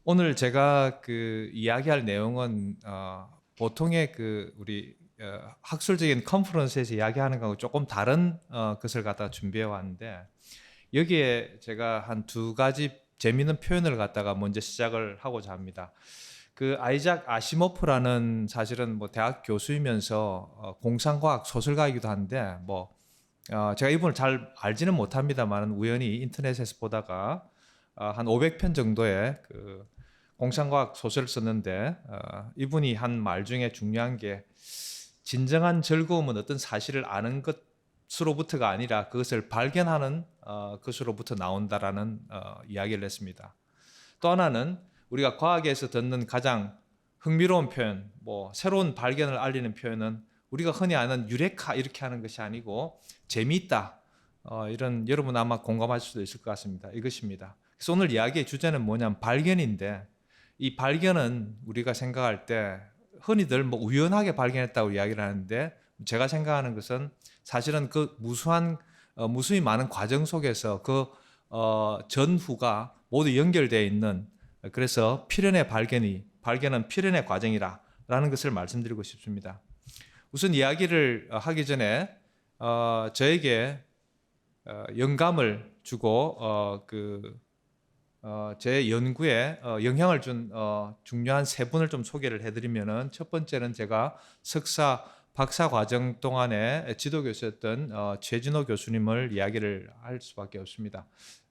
오늘 제가 이야기할 내용은 보통의 우리 학술적인 컨퍼런스에서 이야기하는 거하고 조금 다른 것을 갖다가 준비해 왔는데, 여기에 제가 한 두 가지 재미있는 표현을 갖다가 먼저 시작을 하고자 합니다. 그 아이작 아시모프라는, 사실은 뭐 대학 교수이면서 공상과학 소설가이기도 한데, 제가 이분을 잘 알지는 못합니다만 우연히 인터넷에서 보다가 한 500편 정도의 공상과학 소설을 썼는데, 이분이 한 말 중에 중요한 게, 진정한 즐거움은 어떤 사실을 아는 것으로부터가 아니라 그것을 발견하는 것으로부터 나온다라는 이야기를 했습니다. 또 하나는, 우리가 과학에서 듣는 가장 흥미로운 표현, 새로운 발견을 알리는 표현은 우리가 흔히 아는 유레카 이렇게 하는 것이 아니고 재미있다. 이런, 여러분 아마 공감할 수도 있을 것 같습니다. 이것입니다. 그래서 오늘 이야기의 주제는 뭐냐면 발견인데, 이 발견은 우리가 생각할 때 흔히들 우연하게 발견했다고 이야기를 하는데, 제가 생각하는 것은 사실은 그 무수히 많은 과정 속에서 전후가 모두 연결되어 있는, 그래서 발견은 필연의 과정이라는 것을 말씀드리고 싶습니다. 우선 이야기를 하기 전에 저에게 영감을 주고 제 연구에 영향을 준 중요한 세 분을 좀 소개를 해드리면은, 첫 번째는 제가 석사, 박사 과정 동안에 지도교수였던 최진호 교수님을 이야기를 할 수밖에 없습니다.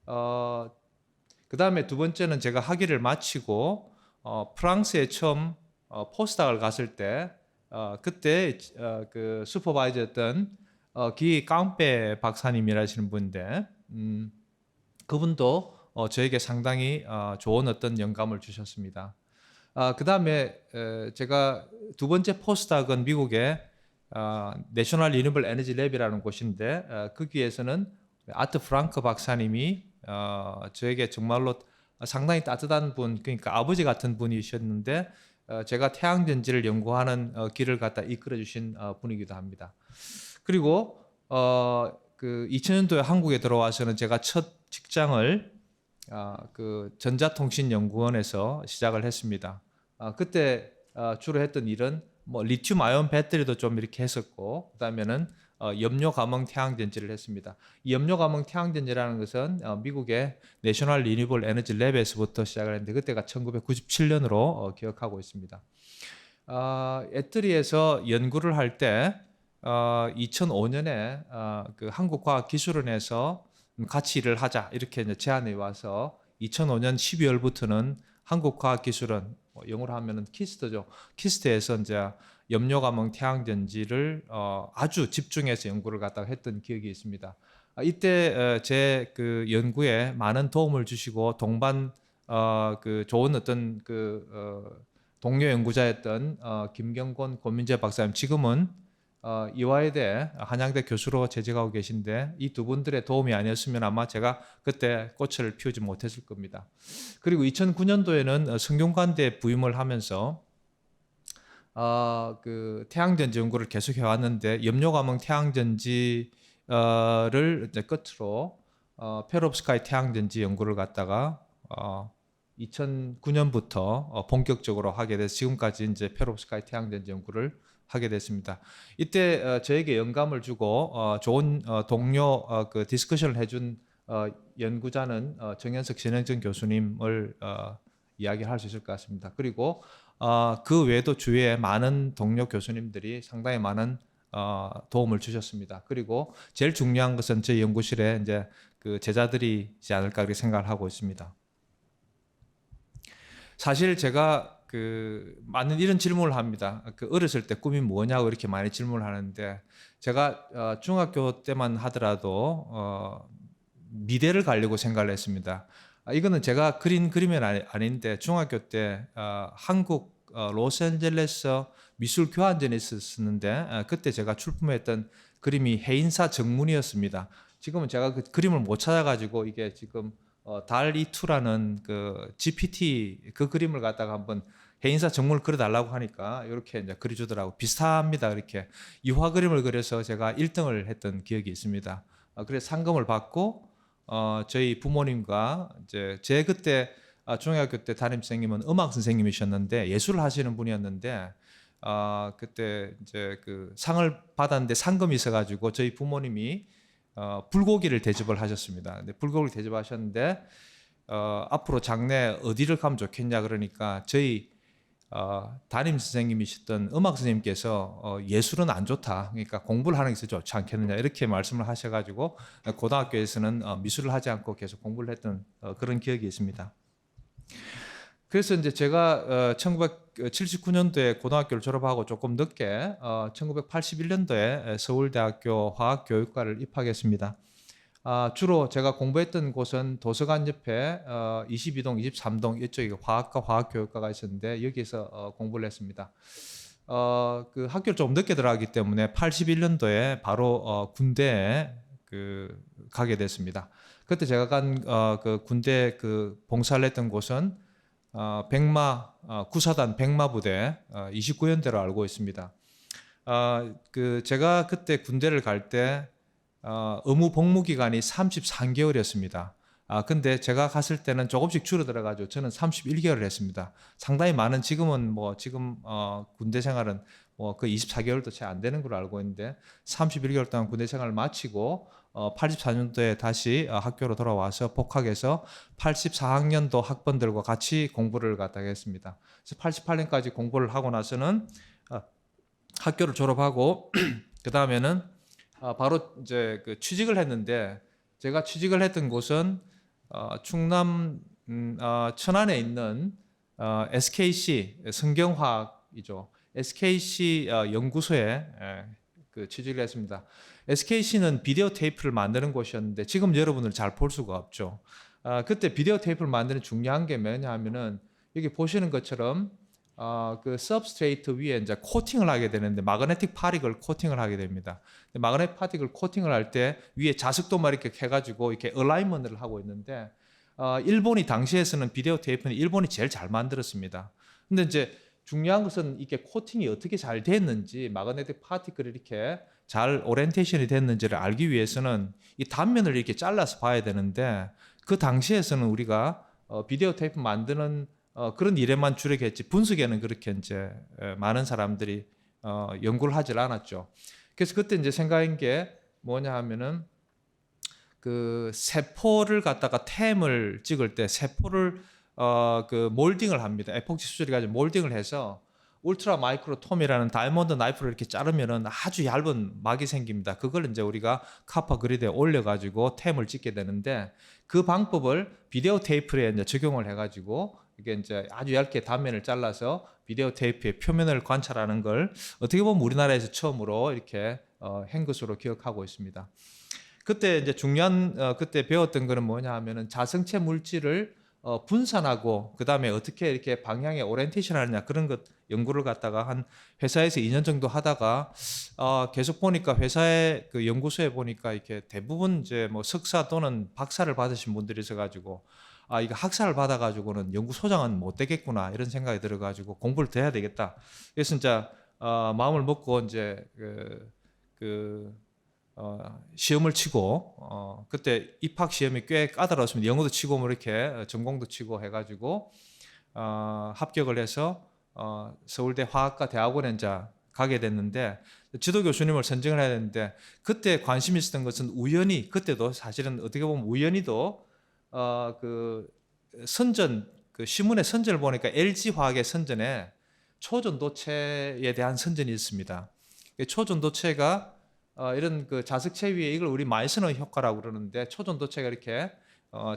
그 다음에 두 번째는 제가 학위를 마치고 프랑스에 처음 포스닥을 갔을 때 그때 그 슈퍼바이저였던 기 깡페 박사님이라시는 분인데, 그분도 저에게 상당히 좋은 어떤 영감을 주셨습니다. 그 다음에 제가 두 번째 포스닥은 미국의 내셔널 리뉴얼 에너지 랩이라는 곳인데, 거기에서는 아트 프랑크 박사님이 저에게 정말로 상당히 따뜻한 분, 그러니까 아버지 같은 분이셨는데, 제가 태양전지를 연구하는 길을 갖다 이끌어 주신 분이기도 합니다. 그리고 2000년도에 한국에 들어와서는 제가 첫 직장을 전자통신연구원에서 시작을 했습니다. 그때 주로 했던 일은 리튬 아이온 배터리도 좀 이렇게 했었고, 그다음에는 염료 감응 태양전지를 했습니다. 이 염료 감응 태양전지라는 것은 미국의 내셔널 리뉴얼 에너지 랩에서부터 시작을 했는데, 그때가 1997년으로 기억하고 있습니다. 애터리에서 연구를 할 때 2005년에 그 한국과학기술원에서 같이 일을 하자 이렇게 이제 제안이 와서, 2005년 12월부터는 한국과학기술원, 영어로 하면은 키스트죠. 키스트에서 이제 염료 감응 태양전지를 아주 집중해서 연구를 갖다가 했던 기억이 있습니다. 이때 제 그 연구에 많은 도움을 주시고 동반 그 좋은 어떤 동료 연구자였던 김경곤 고민재 박사님, 지금은 이화여대 한양대 교수로 재직하고 계신데, 이 두 분들의 도움이 아니었으면 아마 제가 그때 꽃을 피우지 못했을 겁니다. 그리고 2009년도에는 성균관대에 부임을 하면서 그 태양전지 연구를 계속 해왔는데, 염료감응 태양전지를 이제 끝으로 페롭스카이 태양전지 연구를 갖다가 2009년부터 본격적으로 하게 돼서 지금까지 이제 페롭스카이 태양전지 연구를 하게 됐습니다. 이때 저에게 영감을 주고 좋은 동료 그 디스커션을 해준 연구자는 정현석 신영정 교수님을 이야기할 수 있을 것 같습니다. 그리고 그 외에도 주위에 많은 동료 교수님들이 상당히 많은 도움을 주셨습니다. 그리고 제일 중요한 것은 제 연구실에 이제 그 제자들이지 않을까 그렇게 생각을 하고 있습니다. 사실 제가 많은 이런 질문을 합니다. 어렸을 때 꿈이 뭐냐고 이렇게 많이 질문을 하는데, 제가 중학교 때만 하더라도 미대를 가려고 생각을 했습니다. 이거는 제가 그린 그림은 아닌데, 중학교 때 한국 로스앤젤레스 미술 교환전이 있었는데, 그때 제가 출품했던 그림이 해인사 정문이었습니다. 지금은 제가 그 그림을 못 찾아가지고, 이게 지금 달이2라는 그 GPT 그 그림을 갖다가 한번 해인사 정문을 그려달라고 하니까 이렇게 이제 그려주더라고. 비슷합니다. 이렇게 유화 그림을 그려서 제가 1등을 했던 기억이 있습니다. 그래서 상금을 받고 저희 부모님과 이제 제 그때 중학교 때 담임 선생님은 음악 선생님이셨는데 예술을 하시는 분이었는데 그때 이제 그 상을 받았는데 상금이 있어가지고 저희 부모님이 불고기를 대접을 하셨습니다. 근데 불고기를 대접하셨는데 앞으로 장래 어디를 가면 좋겠냐 그러니까 저희 담임 선생님이셨던 음악 선생님께서 예술은 안 좋다. 그러니까 공부를 하는 게 좋지 않겠느냐 이렇게 말씀을 하셔가지고 고등학교에서는 미술을 하지 않고 계속 공부를 했던 그런 기억이 있습니다. 그래서 이제 제가 1979년도에 고등학교를 졸업하고 조금 늦게 1981년도에 서울대학교 화학교육과를 입학했습니다. 주로 제가 공부했던 곳은 도서관 옆에 22동, 23동 이쪽에 화학과 화학교육과가 있었는데 여기서 공부를 했습니다. 그 학교를 좀 늦게 들어가기 때문에 81년도에 바로 군대에 가게 됐습니다. 그때 제가 간 그 군대 그 봉사를 했던 곳은 백마 구사단 백마부대 29연대로 알고 있습니다. 그 제가 그때 군대를 갈 때 의무 복무 기간이 33개월이었습니다. 근데 제가 갔을 때는 조금씩 줄어들어 가지고 저는 31개월을 했습니다. 상당히 많은 지금은 뭐 지금 군대 생활은 뭐 거의 24개월도 채 안 되는 걸로 알고 있는데 31개월 동안 군대 생활을 마치고 84년도에 다시 학교로 돌아와서 복학해서 84학년도 학번들과 같이 공부를 갖다 했습니다. 그래서 88년까지 공부를 하고 나서는 학교를 졸업하고 그 다음에는 바로 이제 그 취직을 했는데 제가 취직을 했던 곳은 충남 천안에 있는 SKC 성경화학이죠. SKC 연구소에 그 취직을 했습니다. SKC는 비디오 테이프를 만드는 곳이었는데 지금 여러분들 잘 볼 수가 없죠. 그때 비디오 테이프를 만드는 중요한 게 뭐냐 하면은 여기 보시는 것처럼 그 서브스트레이트 위에 이제 코팅을 하게 되는데 마그네틱 파티클 코팅을 하게 됩니다. 마그네틱 파티클 코팅을 할 때 위에 자석도마 이렇게 해가지고 이렇게 얼라이먼트를 하고 있는데 일본이 당시에서는 비디오 테이프는 일본이 제일 잘 만들었습니다. 근데 이제 중요한 것은 이게 코팅이 어떻게 잘 됐는지 마그네틱 파티클이 이렇게 잘 오리엔테이션이 됐는지를 알기 위해서는 이 단면을 이렇게 잘라서 봐야 되는데 그 당시에서는 우리가 비디오 테이프 만드는 그런 일에만 주력했지 분석에는 그렇게 이제 많은 사람들이 연구를 하질 않았죠. 그래서 그때 이제 생각한 게 뭐냐 하면은 그 세포를 갖다가 템을 찍을 때 세포를 그 몰딩을 합니다. 에폭시 수질을 가지고 몰딩을 해서 울트라 마이크로톰이라는 다이아몬드 나이프로 이렇게 자르면은 아주 얇은 막이 생깁니다. 그걸 이제 우리가 카파 그리드에 올려가지고 템을 찍게 되는데 그 방법을 비디오 테이프에 이제 적용을 해가지고 이게 이제 아주 얇게 단면을 잘라서 비디오 테이프의 표면을 관찰하는 걸 어떻게 보면 우리나라에서 처음으로 이렇게 한 것으로 기억하고 있습니다. 그때 이제 중요한 그때 배웠던 거는 뭐냐 하면은 자성체 물질을 분산하고 그 다음에 어떻게 이렇게 방향에 오리엔테이션 하느냐 그런 것 연구를 갖다가 한 회사에서 2년 정도 하다가 계속 보니까 회사의 그 연구소에 보니까 이렇게 대부분 이제 뭐 석사 또는 박사를 받으신 분들이 있어가지고 이거 학사를 받아가지고는 연구소장은 못 되겠구나 이런 생각이 들어가지고 공부를 더 해야 되겠다. 그래서 진짜 마음을 먹고 이제 시험을 치고 그때 입학 시험이 꽤 까다로웠습니다. 영어도 치고 뭐 이렇게 전공도 치고 해가지고 합격을 해서 서울대 화학과 대학원에 이제 가게 됐는데 지도 교수님을 선정을 해야 되는데 그때 관심 있었던 것은 우연히 그때도 사실은 어떻게 보면 우연히도 그 선전 그 신문의 선전을 보니까 LG 화학의 선전에 초전도체에 대한 선전이 있습니다. 초전도체가 이런 그 자석체 위에 이걸 우리 마이스너 효과라고 그러는데 초전도체가 이렇게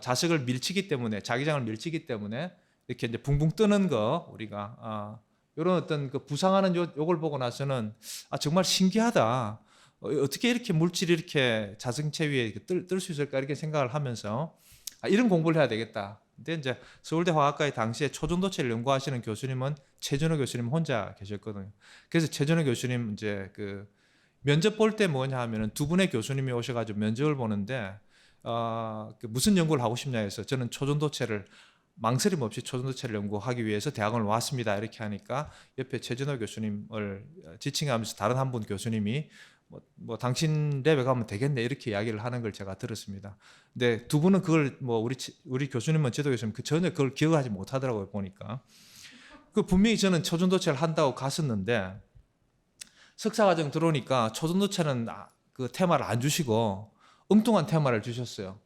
자석을 밀치기 때문에 자기장을 밀치기 때문에 이렇게 이제 붕붕 뜨는 거 우리가 이런 어떤 그 부상하는 요걸 보고 나서는 정말 신기하다. 어떻게 이렇게 물질이 이렇게 자석체 위에 뜰 수 있을까 이렇게 생각을 하면서 이런 공부를 해야 되겠다. 근데 이제 서울대 화학과의 당시에 초전도체를 연구하시는 교수님은 최준호 교수님 혼자 계셨거든요. 그래서 최준호 교수님 이제 그 면접 볼 때 뭐냐 하면은 두 분의 교수님이 오셔가지고 면접을 보는데 그 무슨 연구를 하고 싶냐 해서 저는 초전도체를 망설임 없이 초전도체를 연구하기 위해서 대학원을 왔습니다. 이렇게 하니까 옆에 최준호 교수님을 지칭하면서 다른 한 분 교수님이 뭐 당신 랩에 가면 되겠네 이렇게 이야기를 하는 걸 제가 들었습니다. 근데 두 분은 그걸 뭐 우리 교수님은 지도 교수님 그 전혀 그걸 기억하지 못하더라고요 보니까. 그 분명히 저는 초전도체를 한다고 갔었는데 석사과정 들어오니까 초전도체는 그 테마를 안 주시고 엉뚱한 테마를 주셨어요.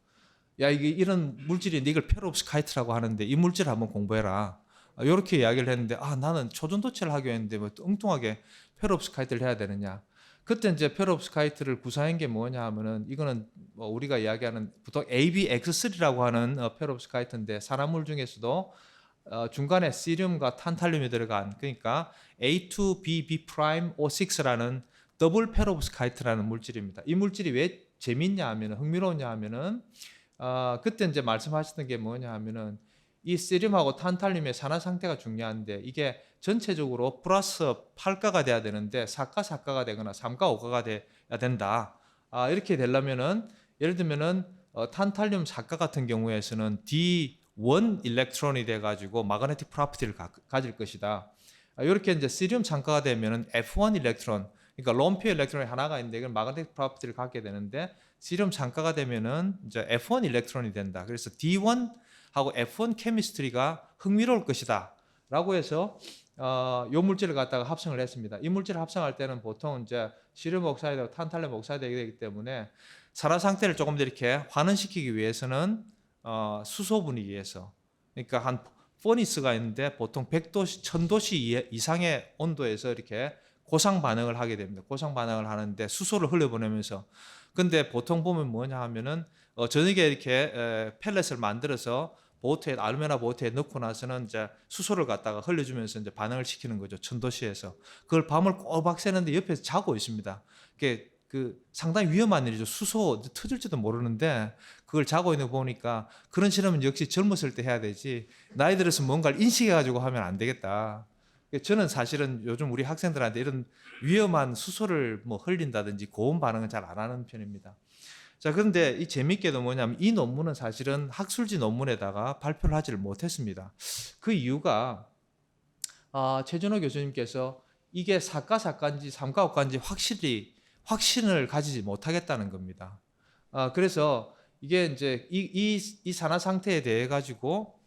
야 이게 이런 물질인데 이걸 페로브스카이트라고 하는데 이 물질을 한번 공부해라. 이렇게 이야기를 했는데 나는 초전도체를 하기로 했는데 뭐 엉뚱하게 페로브스카이트를 해야 되느냐. 그때 이제 페로브스카이트를 구사한 게 뭐냐 하면은 이거는 뭐 우리가 이야기하는 보통 ABX3라고 하는 페로브스카이트인데 산화물 중에서도 중간에 시륨과 탄탈륨이 들어간 그러니까 A2BB'O6라는 더블 페로브스카이트라는 물질입니다. 이 물질이 왜 재밌냐 하면은 흥미로우냐 하면은 그때 이제 말씀하셨던 게 뭐냐 하면은 이 시륨하고 탄탈륨의 산화 상태가 중요한데 이게 전체적으로 플러스 8가가 돼야 되는데 4가 되거나 3가 5가가 돼야 된다. 이렇게 되려면은 예를 들면은 탄탈륨 4가 같은 경우에서는 D1 일렉트론이 돼 가지고 마그네틱 프로퍼티를 가질 것이다. 이렇게 이제 시륨 창가가 되면은 F1 일렉트론 그러니까 롬피어 일렉트론이 하나가 있는데 이건 마그네틱 프로퍼티를 갖게 되는데 시륨 창가가 되면은 이제 F1 일렉트론이 된다. 그래서 D1 하고 F1 케미스트리가 흥미로울 것이다라고 해서 요 물질을 갖다가 합성을 했습니다. 이 물질을 합성할 때는 보통 이제 시륨 옥사이드와 탄탈륨 옥사이드가 되기 때문에 산화 상태를 조금 더 이렇게 환원시키기 위해서는 수소 분위기에서 그러니까 한 포니스가 있는데 보통 100도씨, 1000도씨 이상의 온도에서 이렇게 고상 반응을 하게 됩니다. 고상 반응을 하는데 수소를 흘려보내면서 근데 보통 보면 뭐냐 하면은 저녁에 이렇게 펠렛을 만들어서 보트에 알루미늄 보트에 넣고 나서는 이제 수소를 갖다가 흘려주면서 이제 반응을 시키는 거죠. 1000도씨에서 그걸 밤을 꼬박 새는데 옆에서 자고 있습니다. 그게 그 상당히 위험한 일이죠. 수소 터질지도 모르는데 그걸 자고 있는 거 보니까 그런 실험은 역시 젊었을 때 해야 되지 나이 들어서 뭔가를 인식해가지고 하면 안 되겠다. 저는 사실은 요즘 우리 학생들한테 이런 위험한 수소를 뭐 흘린다든지 고온 반응은 잘 안 하는 편입니다. 자, 그런데 이 재밌게도 뭐냐면 이 논문은 사실은 학술지 논문에다가 발표를 하지를 못했습니다. 그 이유가 최준호 교수님께서 이게 사가인지 삼가옥가인지 확신을 가지지 못하겠다는 겁니다. 그래서 이게 이제 이 산화 상태에 대해 가지고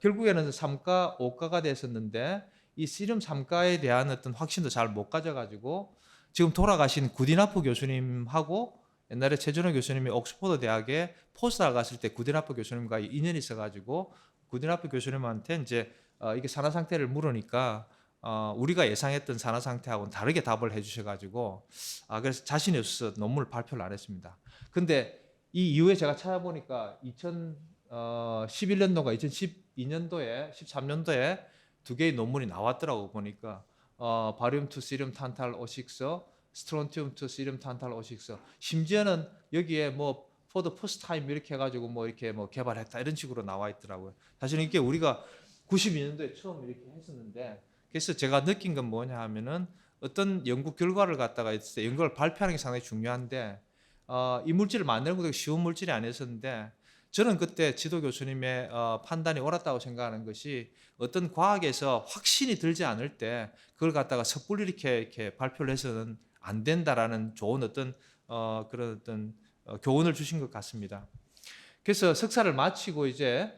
결국에는 3가, 5가가 됐었는데 이 시륨 3가에 대한 어떤 확신도 잘 못 가져가지고 지금 돌아가신 구디나프 교수님하고 옛날에 최준호 교수님이 옥스퍼드 대학에 포스닥 갔을 때 구디나프 교수님과 인연이 있어가지고 구디나프 교수님한테 이제 이게 산화 상태를 물으니까 우리가 예상했던 산화 상태하고는 다르게 답을 해주셔가지고 그래서 자신이 없어서 논문을 발표를 안 했습니다. 근데 이 이후에 제가 찾아보니까 2011년도가 2012년도에 13년도에 두 개의 논문이 나왔더라고 보니까 바리움 투 시륨 탄탈 O6 스트론튬 투 시륨 탄탈 O6 심지어는 여기에 뭐 for the first time 이렇게 해가지고 뭐 이렇게 뭐 개발했다 이런 식으로 나와 있더라고요. 사실은 이게 우리가 92년도에 처음 이렇게 했었는데 그래서 제가 느낀 건 뭐냐 하면은 어떤 연구 결과를 갖다가 있을 때 연구를 발표하는 게 상당히 중요한데 이 물질을 만드는 것도 쉬운 물질이 아니었었는데 저는 그때 지도 교수님의 판단이 옳았다고 생각하는 것이 어떤 과학에서 확신이 들지 않을 때 그걸 갖다가 섣불리 이렇게 발표를 해서는 안 된다라는 좋은 어떤 그런 어떤 교훈을 주신 것 같습니다. 그래서 석사를 마치고 이제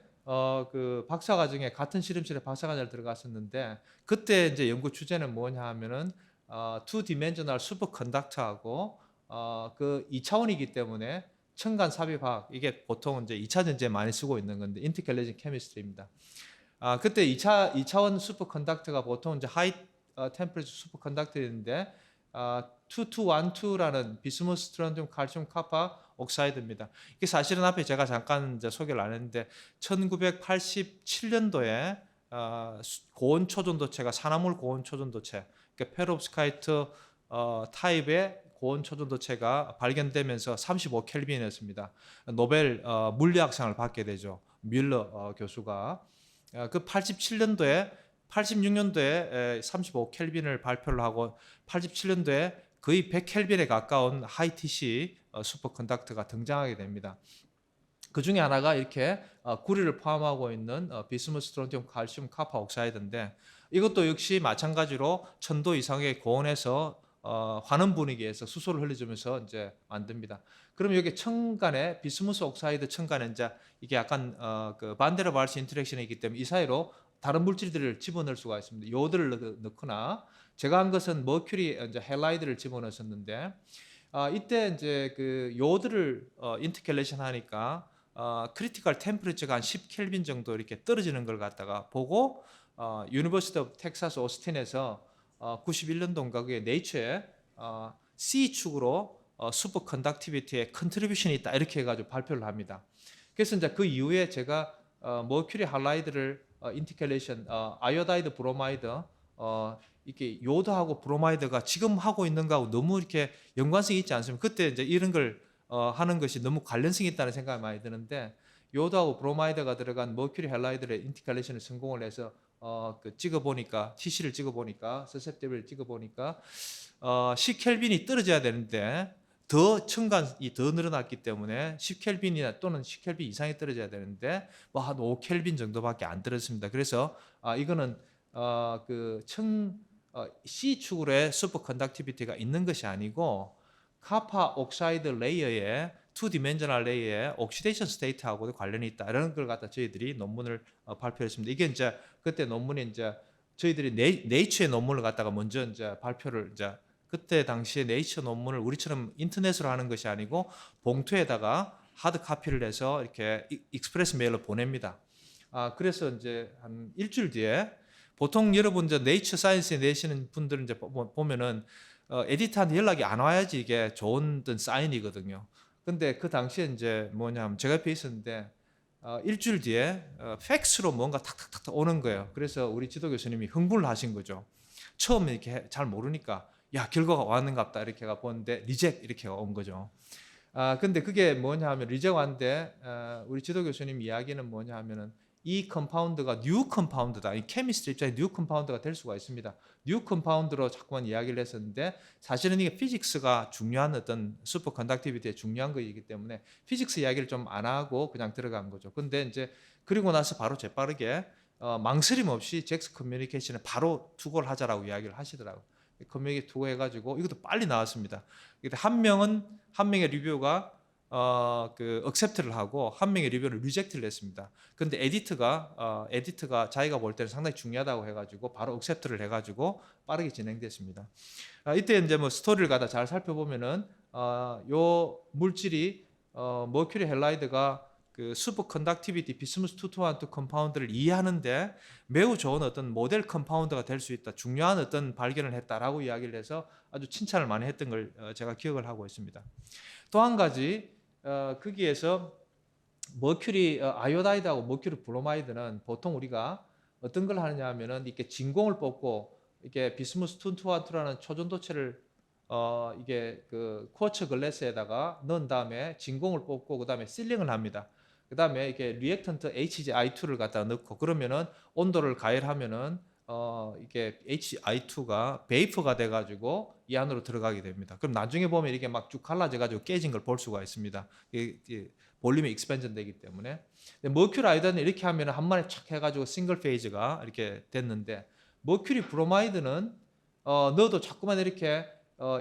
그 박사과정에 같은 실험실에 박사과정을 들어갔었는데 그때 이제 연구 주제는 뭐냐 하면은 투 디멘셔널 슈퍼 컨덕터하고 그 2차원이기 때문에 첨간 삽입화학 이게 보통 이제 2차 전지에 많이 쓰고 있는 건데 인티갤레진 케미스트리입니다. 그때 2차원 슈퍼 컨덕터가 보통 이제 하이 템퍼레처 슈퍼 컨덕터인데 2212라는 비스무스 스트론튬 칼슘 카파 옥사이드입니다. 이게 사실은 앞에 제가 잠깐 이제 소개를 안 했는데 1987년도에 고온 초전도체가 산화물 고온 초전도체 그러니까 페롭스카이트 타입의 고온 초전도체가 발견되면서 35켈빈이었습니다. 노벨 물리학상을 받게 되죠. 뮬러 교수가 그 87년도에 86년도에 35켈빈을 발표를 하고 87년도에 거의 100켈빈에 가까운 하이TC 슈퍼컨덕터가 등장하게 됩니다. 그 중에 하나가 이렇게 구리를 포함하고 있는 비스무스 스트론튬 칼슘 카파 옥사이드인데 이것도 역시 마찬가지로 1000도 이상의 고온에서 환원 분위기에서 수소를 흘려주면서 이제 만듭니다. 그럼 여기 첨간에 비스무스 옥사이드 첨간에 이제 이게 약간 그 반데르발스 인터랙션이기 때문에 이 사이로 다른 물질들을 집어넣을 수가 있습니다. 요드를 넣거나 제가 한 것은 머큐리 이제 헬라이드를 집어넣었었는데 이때 이제 그 요드를 인터캘레이션 하니까 크리티컬 템퍼리처가 한 10켈빈 정도 이렇게 떨어지는 걸 갖다가 보고 유니버시티 오브 텍사스 오스틴에서 91년도인가 그게 네이처에 C축으로 슈퍼 컨덕티비티에 컨트리뷰션이 있다 이렇게 해가지고 발표를 합니다. 그래서 이제 그 이후에 제가 머큐리 할라이드를 인티켈레이션 아이오다이드 브로마이드 이게 요드하고 브로마이드가 지금 하고 있는 거하고 너무 이렇게 연관성이 있지 않습니까? 그때 이제 이런 걸 하는 것이 너무 관련성이 있다는 생각이 많이 드는데 요드하고 브로마이드가 들어간 머큐리 할라이드의 인티켈레이션을 성공을 해서 그 찍어보니까 TC를 찍어보니까 서셉티블을 찍어보니까 10켈빈이 떨어져야 되는데 더 첨간이 더 늘어났기 때문에 10켈빈이나 또는 10켈빈 이상이 떨어져야 되는데 뭐 한 5켈빈 정도밖에 안 떨어졌습니다. 그래서 이거는 C축으로의 슈퍼 컨덕티비티가 있는 것이 아니고 카파 옥사이드 레이어의 투 디멘셔널 레이어의 옥시데이션 스테이트하고도 관련이 있다. 이런 걸 갖다 저희들이 논문을 발표했습니다. 이게 이제 그때 논문이 이제 저희들이 네이처의 논문을 갖다가 먼저 이제 발표를 이제 그때 당시에 네이처 논문을 우리처럼 인터넷으로 하는 것이 아니고 봉투에다가 하드 카피를 해서 이렇게 익스프레스 메일로 보냅니다. 그래서 이제 한 일주일 뒤에 보통 여러분 이제 네이처 사이언스에 내시는 분들은 이제 보면은 에디터한테 연락이 안 와야지 이게 좋은 사인이거든요. 근데 그 당시에 이제 뭐냐면 제가 옆에 있었는데 일주일 뒤에 팩스로 뭔가 탁탁탁 오는 거예요. 그래서 우리 지도 교수님이 흥분을 하신 거죠. 처음에 이렇게 잘 모르니까 야 결과가 왔는갑다 이렇게가 보는데 리젝 이렇게 온 거죠. 근데 그게 뭐냐 하면 리젝 왔는데 우리 지도 교수님 이야기는 뭐냐 하면은 이 컴파운드가 뉴 컴파운드다. 이 케미스트 입장에 뉴 컴파운드가 될 수가 있습니다. 뉴 컴파운드로 자꾸만 이야기를 했었는데 사실은 이게 피직스가 중요한 어떤 슈퍼 컨덕티비티에 중요한 것이기 때문에 피직스 이야기를 좀 안 하고 그냥 들어간 거죠. 근데 이제 그리고 나서 바로 재빠르게 망설임 없이 잭스 커뮤니케이션에 바로 투고를 하자라고 이야기를 하시더라고요. 커뮤니케이션 투고해가지고 이것도 빨리 나왔습니다. 한 명의 리뷰가 그 accept를 하고 한 명의 리뷰를 reject를 했습니다. 근데 에디트가 자기가 볼 때는 상당히 중요하다고 해가지고 바로 accept를 해가지고 빠르게 진행됐습니다. 이때 이제 뭐 스토리를 갖다 잘 살펴보면은 요 물질이 머큐리 헬라이드가 그 슈퍼 컨덕티비티 비스무스 2,2,1,2 컴파운드를 이해하는데 매우 좋은 어떤 모델 컴파운드가 될 수 있다. 중요한 어떤 발견을 했다라고 이야기를 해서 아주 칭찬을 많이 했던 걸 제가 기억을 하고 있습니다. 또 한 가지 거기에서 머큐리 아이오다이드하고 머큐리 브로마이드는 보통 우리가 어떤 걸 하느냐 하면은 이렇게 진공을 뽑고 이게 비스무스 2,2,1,2라는 초전도체를 이게 그 쿼츠 글래스에다가 넣은 다음에 진공을 뽑고 그 다음에 실링을 합니다. 그 다음에 이게 리액턴트 HgI2를 갖다 넣고 그러면은 온도를 가열하면은 이게 HI2가 베이퍼가 돼가지고 이 안으로 들어가게 됩니다. 그럼 나중에 보면 이게 막 쭉 갈라져가지고 깨진 걸 볼 수가 있습니다. 볼륨이 익스펜전 되기 때문에. 머큐리 아이오다이드는 이렇게 하면 한 번에 착 해가지고 싱글 페이지가 이렇게 됐는데 머큐리 브로마이드는 넣어도 자꾸만 이렇게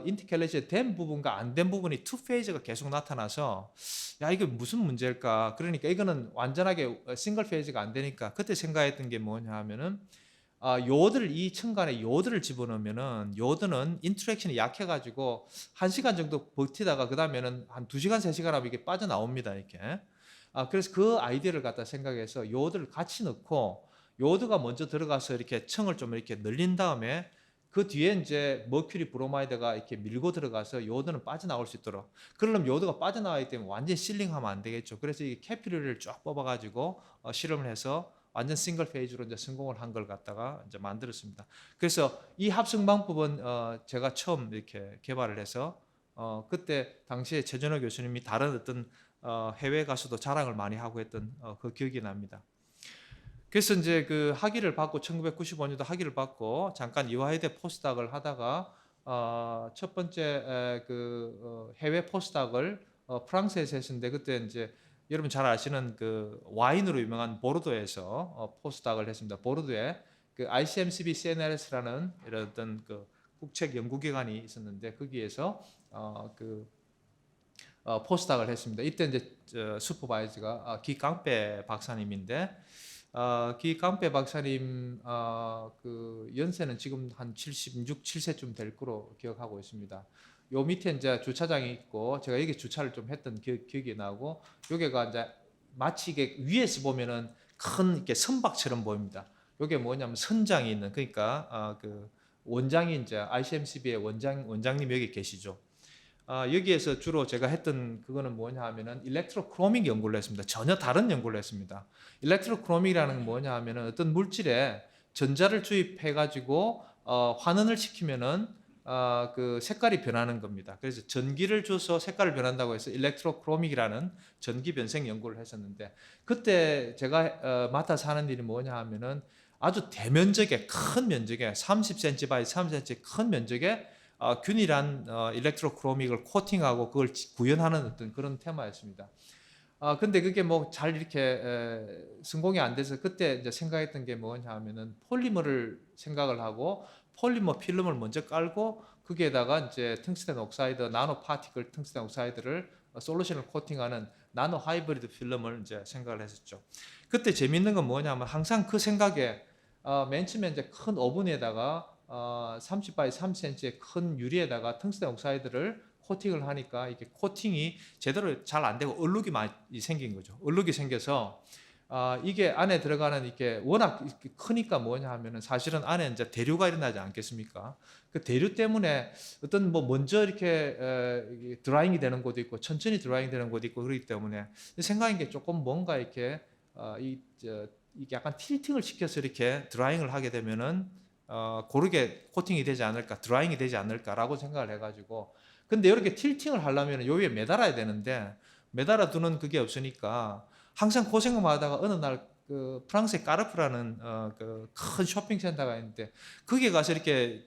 인티켈레이션 된 부분과 안 된 부분이 투 페이지가 계속 나타나서 야 이게 무슨 문제일까? 그러니까 이거는 완전하게 싱글 페이지가 안 되니까 그때 생각했던 게 뭐냐 하면은 요드를 이 층간에 요드를 집어넣으면은 요드는 인터랙션이 약해가지고 1시간 정도 버티다가 그 다음에는 한 2시간 3시간 하면 이게 빠져나옵니다 이렇게. 그래서 그 아이디어를 갖다 생각해서 요드를 같이 넣고 요드가 먼저 들어가서 이렇게 층을 좀 이렇게 늘린 다음에 그 뒤에 이제 머큐리 브로마이드가 이렇게 밀고 들어가서 요드는 빠져나올 수 있도록. 그러려면 요드가 빠져나가기 때문에 완전 실링하면 안 되겠죠. 그래서 이 캐피러리를 쫙 뽑아가지고 실험을 해서 완전 싱글 페이지로 이제 성공을 한 걸 갖다가 이제 만들었습니다. 그래서 이 합성 방법은 제가 처음 이렇게 개발을 해서 그때 당시에 최준호 교수님이 다른 어떤 해외 가서도 자랑을 많이 하고 했던 그 기억이 납니다. 그래서 이제 그 학위를 받고 1995년도 학위를 받고 잠깐 이화여대 포스닥을 하다가 첫 번째 해외 포스닥을 프랑스에서 했는데 그때 이제 여러분 잘 아시는 그 와인으로 유명한 보르도에서 포스닥을 했습니다. 보르도에 그 ICMCB CNRS라는 이런 어떤 그 국책 연구기관이 있었는데 거기에서 포스닥을 했습니다. 이때 이제 슈퍼바이저가 기깡빼 박사님인데 기깡빼 박사님 그 연세는 지금 한 76, 7세쯤 될 거로 기억하고 있습니다. 요 밑에 이제 주차장이 있고 제가 여기 주차를 좀 했던 기억이 나고 여기가 이제 마치 이게 위에서 보면은 큰 이렇게 선박처럼 보입니다. 요게 뭐냐면 선장이 있는 그러니까 그 원장이 이제 ICMCB의 원장님 여기 계시죠. 여기에서 주로 제가 했던 그거는 뭐냐 하면은 일렉트로크로믹 연구를 했습니다. 전혀 다른 연구를 했습니다. 일렉트로크로믹이라는 건 뭐냐 하면은 어떤 물질에 전자를 주입해 가지고 환원을 시키면은 그 색깔이 변하는 겁니다. 그래서 전기를 줘서 색깔을 변한다고 해서 일렉트로크로믹이라는 전기 변색 연구를 했었는데 그때 제가 맡아서 하는 일이 뭐냐 하면은 아주 대면적의 큰 면적에 30cm by 30cm 큰 면적에 균일한 일렉트로크로믹을 코팅하고 그걸 구현하는 어떤 그런 테마였습니다. 근데 그게 뭐 잘 이렇게 성공이 안 돼서 그때 이제 생각했던 게 뭐냐 하면은 폴리머를 생각을 하고 폴리머 필름을 먼저 깔고 거기에다가 이제 텅스텐 옥사이드, 나노 파티클 텅스텐 옥사이드를 솔루션을 코팅하는 나노 하이브리드 필름을 이제 생각을 했었죠. 그때 재밌는 건 뭐냐면 항상 그 생각에 맨 처음에 이제 큰 오븐에다가 30 by 30cm의 큰 유리에다가 텅스텐 옥사이드를 코팅을 하니까 이게 코팅이 제대로 잘 안 되고 얼룩이 많이 생긴 거죠. 얼룩이 생겨서 이게 안에 들어가는 이게 워낙 크니까 뭐냐 하면은 사실은 안에 이제 대류가 일어나지 않겠습니까? 그 대류 때문에 어떤 뭐 먼저 이렇게 드라잉이 되는 곳도 있고 천천히 드라잉 되는 곳도 있고 그렇기 때문에 생각인 게 조금 뭔가 이렇게 이게 약간 틸팅을 시켜서 이렇게 드라잉을 하게 되면은 고르게 코팅이 되지 않을까, 드라잉이 되지 않을까라고 생각을 해가지고 근데 이렇게 틸팅을 하려면 요 위에 매달아야 되는데 매달아 두는 그게 없으니까 항상 그 생각만 하다가 어느 날 그 프랑스의 까르프라는 그 큰 쇼핑센터가 있는데 거기에 가서 이렇게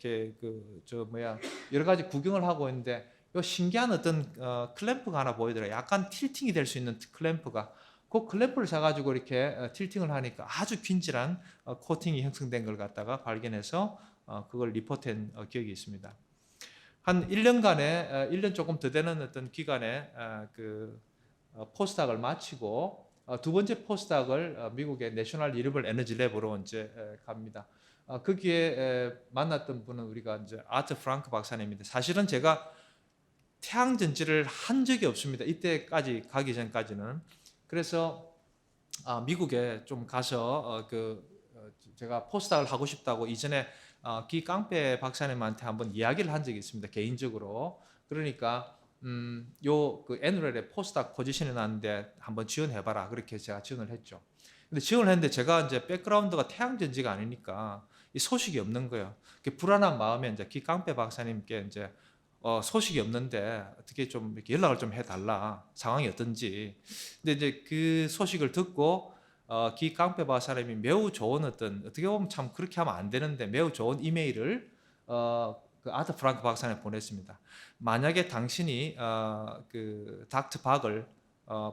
여러 가지 구경을 하고 있는데 요 신기한 어떤 클램프가 하나 보이더라고요. 약간 틸팅이 될 수 있는 클램프가 그 클램프를 사가지고 이렇게 틸팅을 하니까 아주 균질한 코팅이 형성된 걸 갖다가 발견해서 그걸 리포트한 기억이 있습니다. 한 1년간에 1년 조금 더 되는 어떤 기간에 그 포스닥을 마치고 두 번째 포스닥을 미국의 내셔널 리니어블 에너지 랩으로 이제 갑니다. 거기에 만났던 분은 우리가 이제 아트 프랑크 박사님인데 사실은 제가 태양 전지를 한 적이 없습니다. 이때까지 가기 전까지는. 그래서 미국에 좀 가서 제가 포스닥을 하고 싶다고 이전에 기깡빼 박사님한테 한번 이야기를 한 적이 있습니다. 개인적으로. 그러니까 그 애누렐에 포스닥 포지션이 나는데 한번 지원해봐라. 그렇게 제가 지원을 했죠. 근데 지원을 했는데 제가 이제 백그라운드가 태양전지가 아니니까 이 소식이 없는 거예요. 불안한 마음에 이제 기깡빼 박사님께 이제 소식이 없는데 어떻게 좀 이렇게 연락을 좀 해달라. 상황이 어떤지. 근데 이제 그 소식을 듣고 기깡빼 박사님이 매우 좋은 어떻게 보면 참 그렇게 하면 안 되는데 매우 좋은 이메일을 그 아트 프랑크 박사님에 보냈습니다. 만약에 당신이 그 닥터 박을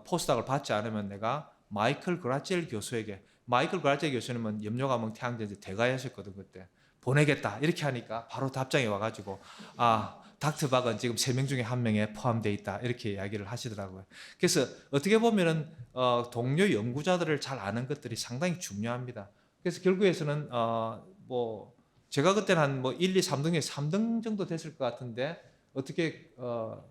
포스닥을 받지 않으면 내가 마이클 그라첼 교수에게 마이클 그라첼 교수님은 염료가문 태양전지 대가였었거든 그때 보내겠다 이렇게 하니까 바로 답장이 와가지고 닥터 박은 지금 3명 중에 1명에 포함되어 있다 이렇게 이야기를 하시더라고요. 그래서 어떻게 보면은 동료 연구자들을 잘 아는 것들이 상당히 중요합니다. 그래서 결국에서는 뭐 제가 그때는 한 뭐 1, 2, 3등에 3등 정도 됐을 것 같은데 어떻게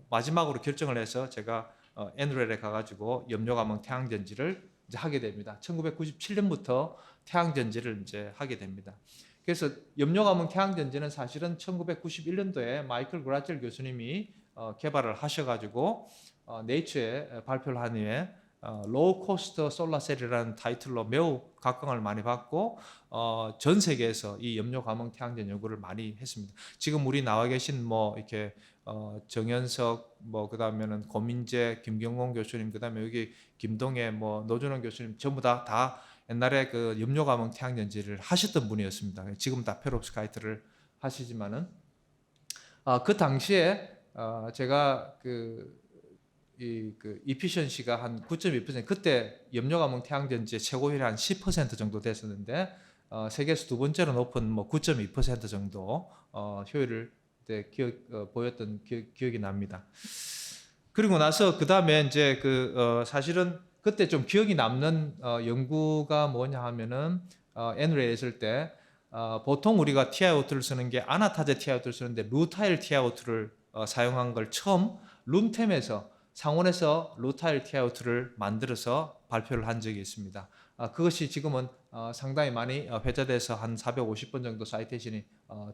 마지막으로 결정을 해서 제가 애누렐에 가가지고 염료가문 태양전지를 이제 하게 됩니다. 1997년부터 태양전지를 이제 하게 됩니다. 그래서 염료가문 태양전지는 사실은 1991년도에 마이클 그라첼 교수님이 개발을 하셔가지고 네이처에 발표를 한 후에 로우 코스트 솔라셀이라는 타이틀로 매우 각광을 많이 받고 전 세계에서 이 염료가문 태양전 연구를 많이 했습니다. 지금 우리 나와 계신 뭐 이렇게 정현석 뭐 그다음에는 고민재, 김경공 교수님 그다음에 여기 김동애 뭐 노준원 교수님 전부 다 옛날에 그 염료가문 태양전지를 하셨던 분이었습니다. 지금 다 페롭스카이트를 하시지만은 그 당시에 제가 그 이피션시가 한 9.2% 그때 염료가문 태양전지의 최고율이 한 10% 정도 됐었는데 세계에서 두 번째로 높은 뭐 9.2% 정도 효율을 그때 보였던 기억이 납니다. 그리고 나서 그 다음에 이제 사실은 그때 좀 기억이 남는 연구가 뭐냐 하면은 N레에 있을 때 보통 우리가 TiO2를 쓰는 게 아나타제 TiO2를 쓰는데 루타일 TiO2를 사용한 걸 처음 룸템에서 상온에서 루타일 TiO2를 만들어서 발표를 한 적이 있습니다. 그것이 지금은 상당히 많이 회자돼서 한 450번 정도 사이테이션이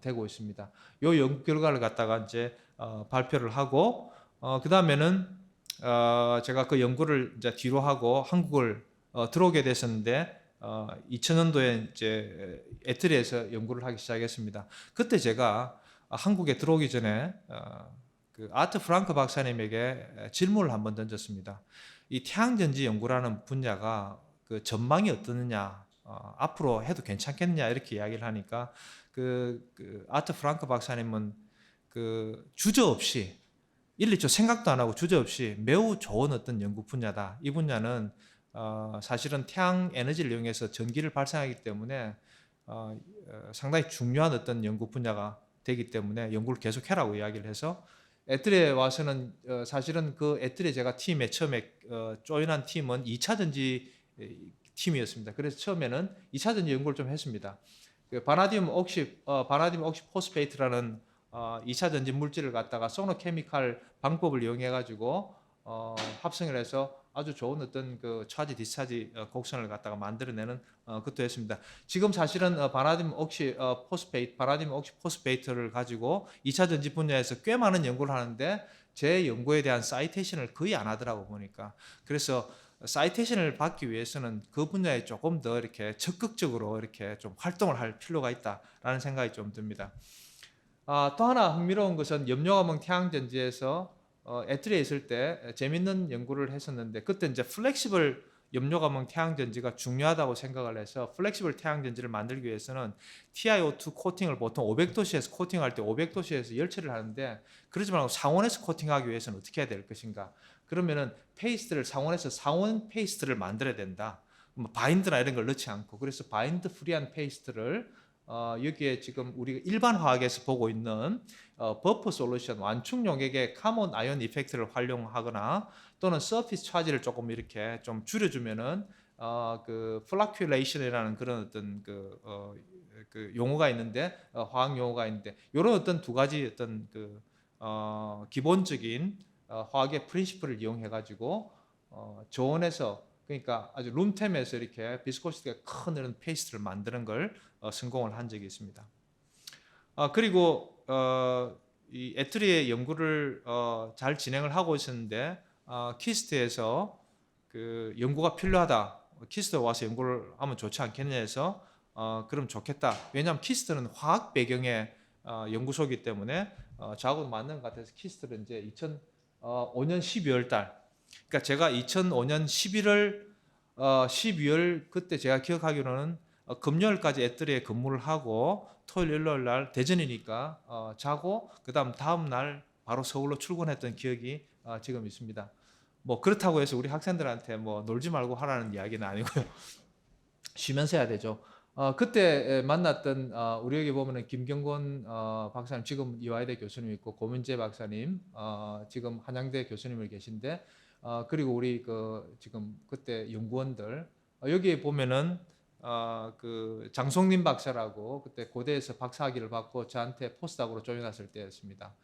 되고 있습니다. 이 연구 결과를 갖다가 이제 발표를 하고 그 다음에는 제가 그 연구를 이제 뒤로 하고 한국을 들어오게 됐었는데 2000년도에 이제 애트리에서 연구를 하기 시작했습니다. 그때 제가 한국에 들어오기 전에 그 아트 프랑크 박사님에게 질문을 한번 던졌습니다. 이 태양전지 연구라는 분야가 그 전망이 어떠느냐, 앞으로 해도 괜찮겠느냐 이렇게 이야기를 하니까 그 아트 프랑크 박사님은 그 주저없이 1, 2초 생각도 안 하고 주저없이 매우 좋은 어떤 연구 분야다. 이 분야는 사실은 태양 에너지를 이용해서 전기를 발생하기 때문에 상당히 중요한 어떤 연구 분야가 되기 때문에 연구를 계속해라고 이야기를 해서 애틀에 와서는 사실은 그 애틀에 제가 팀에 처음에 조인한 팀은 2차 전지 팀이었습니다. 그래서 처음에는 2차 전지 연구를 좀 했습니다. 그 바나디움 옥시 포스페이트라는 2차 전지 물질을 갖다가 소노케미칼 방법을 이용해 가지고 합성을 해서 아주 좋은 어떤 그 차지 디스차지 곡선을 갖다가 만들어내는 것도 했습니다. 지금 사실은 바나디움 옥시 포스페이트를 가지고 2차 전지 분야에서 꽤 많은 연구를 하는데 제 연구에 대한 사이테이션을 거의 안 하더라고 보니까. 그래서 사이테이션을 받기 위해서는 그 분야에 조금 더 이렇게 적극적으로 이렇게 좀 활동을 할 필요가 있다라는 생각이 좀 듭니다. 또 하나 흥미로운 것은 염료가몽 태양전지에서 애틀에 있을 때 재밌는 연구를 했었는데 그때 이제 플렉시블 염료가몽 태양전지가 중요하다고 생각을 해서 플렉시블 태양전지를 만들기 위해서는 TiO2 코팅을 보통 500도씨에서 코팅할 때 500도씨에서 열처리를 하는데 그러지 말고 상온에서 코팅하기 위해서는 어떻게 해야 될 것인가? 그러면은 페이스트를 상온에서 상온 페이스트를 만들어야 된다. 뭐 바인드나 이런 걸 넣지 않고 그래서 바인드 프리한 페이스트를 여기에 지금 우리가 일반 화학에서 보고 있는 버퍼 솔루션 완충 용액의 카몬 아이온 이펙트를 활용하거나 또는 서피스 차지를 조금 이렇게 좀 줄여주면은 그 플라큘레이션이라는 그런 어떤 그 용어가 있는데 화학 용어가 있는데 이런 어떤 두 가지 어떤 그 기본적인 화학의 프린시플을 이용해 가지고 저온에서 그러니까 아주 룸템에서 이렇게 비스코시티가 큰 이런 페이스트를 만드는 걸 성공을 한 적이 있습니다. 그리고 이 애트리의 연구를 잘 진행을 하고 있었는데 키스트에서 그 연구가 필요하다. 키스트 와서 연구를 하면 좋지 않겠냐 해서 그럼 좋겠다. 왜냐하면 키스트는 화학 배경의 연구소이기 때문에 저하고 맞는 것 같아서 키스트를 이제 2005년 12월 달 그러니까 제가 2005년 12월 그때 제가 기억하기로는 금요일까지 애들에 근무를 하고 토요일 일요일 날 대전이니까 자고 다음 날 바로 서울로 출근했던 기억이 지금 있습니다. 뭐 그렇다고 해서 우리 학생들한테 뭐 놀지 말고 하라는 이야기는 아니고요. 쉬면서 해야 되죠. 그때 만났던 우리 여기 보면은 김경곤 박사님 지금 이화여대 교수님 있고 고민재 박사님 지금 한양대 교수님을 계신데 그리고 우리 지금 그때 연구원들 여기 보면은 그 장송림 박사라고 그때 고대에서 박사학위를 받고 저한테 포스닥으로 조인했을 때였습니다.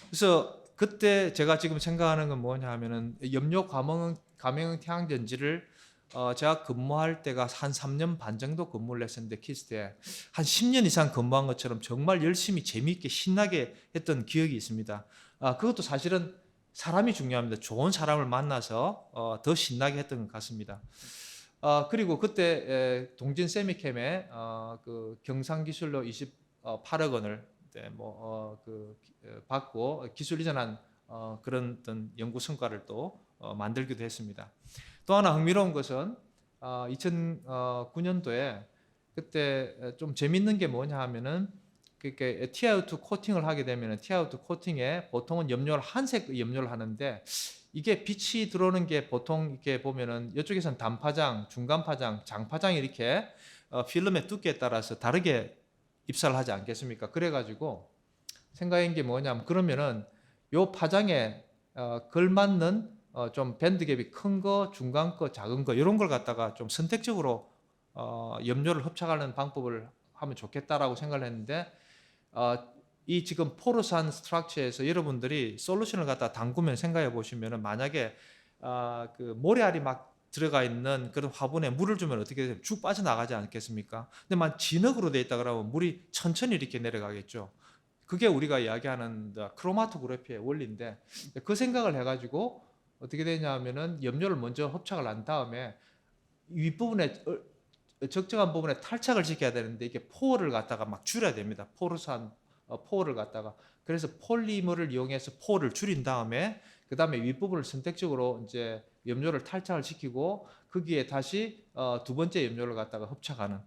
그래서 그때 제가 지금 생각하는 건 뭐냐 하면은 염료 가맹 태양전지를 제가 근무할 때가 한 3년 반 정도 근무를 했었는데 키스트에 한 10년 이상 근무한 것처럼 정말 열심히 재미있게 신나게 했던 기억이 있습니다. 그것도 사실은 사람이 중요합니다. 좋은 사람을 만나서 더 신나게 했던 것 같습니다. 그리고 그때 동진 세미캠에 그 경상기술로 28억 원을 받고 기술 이전한 그런 어떤 연구 성과를 또 만들기도 했습니다. 또 하나 흥미로운 것은 2009년도에 그때 좀 재밌는 게 뭐냐 하면은 그렇게 TiO2 코팅을 하게 되면 TiO2 코팅에 보통은 한색 염료를 하는데 이게 빛이 들어오는 게 보통 이렇게 보면은 이쪽에서는 단파장, 중간파장, 장파장이 이렇게 필름의 두께에 따라서 다르게 입사를 하지 않겠습니까? 그래가지고 생각한 게 뭐냐면 그러면은 요 파장에 걸맞는 좀 밴드갭이 큰 거, 중간 거, 작은 거 이런 걸 갖다가 좀 선택적으로 염료를 흡착하는 방법을 하면 좋겠다라고 생각을 했는데 어, 이 지금 포르산 스트럭처에서 여러분들이 솔루션을 갖다 담그면 생각해 보시면은 만약에 그 모래알이 막 들어가 있는 그런 화분에 물을 주면 어떻게 돼요? 쭉 빠져나가지 않겠습니까? 근데 만 진흙으로 돼 있다 그러면 물이 천천히 이렇게 내려가겠죠. 그게 우리가 이야기하는 크로마토그래피의 원리인데 그 생각을 해가지고 어떻게 되냐면은 염료를 먼저 흡착을 한 다음에 윗부분에 적정한 부분에 탈착을 시켜야 되는데 이게 포를 갖다가 막 줄여야 됩니다. 포르산 포를 갖다가 그래서 폴리머를 이용해서 포를 줄인 다음에 그 다음에 윗부분을 선택적으로 이제 염료를 탈착을 시키고 거기에 다시 두 번째 염료를 갖다가 흡착하는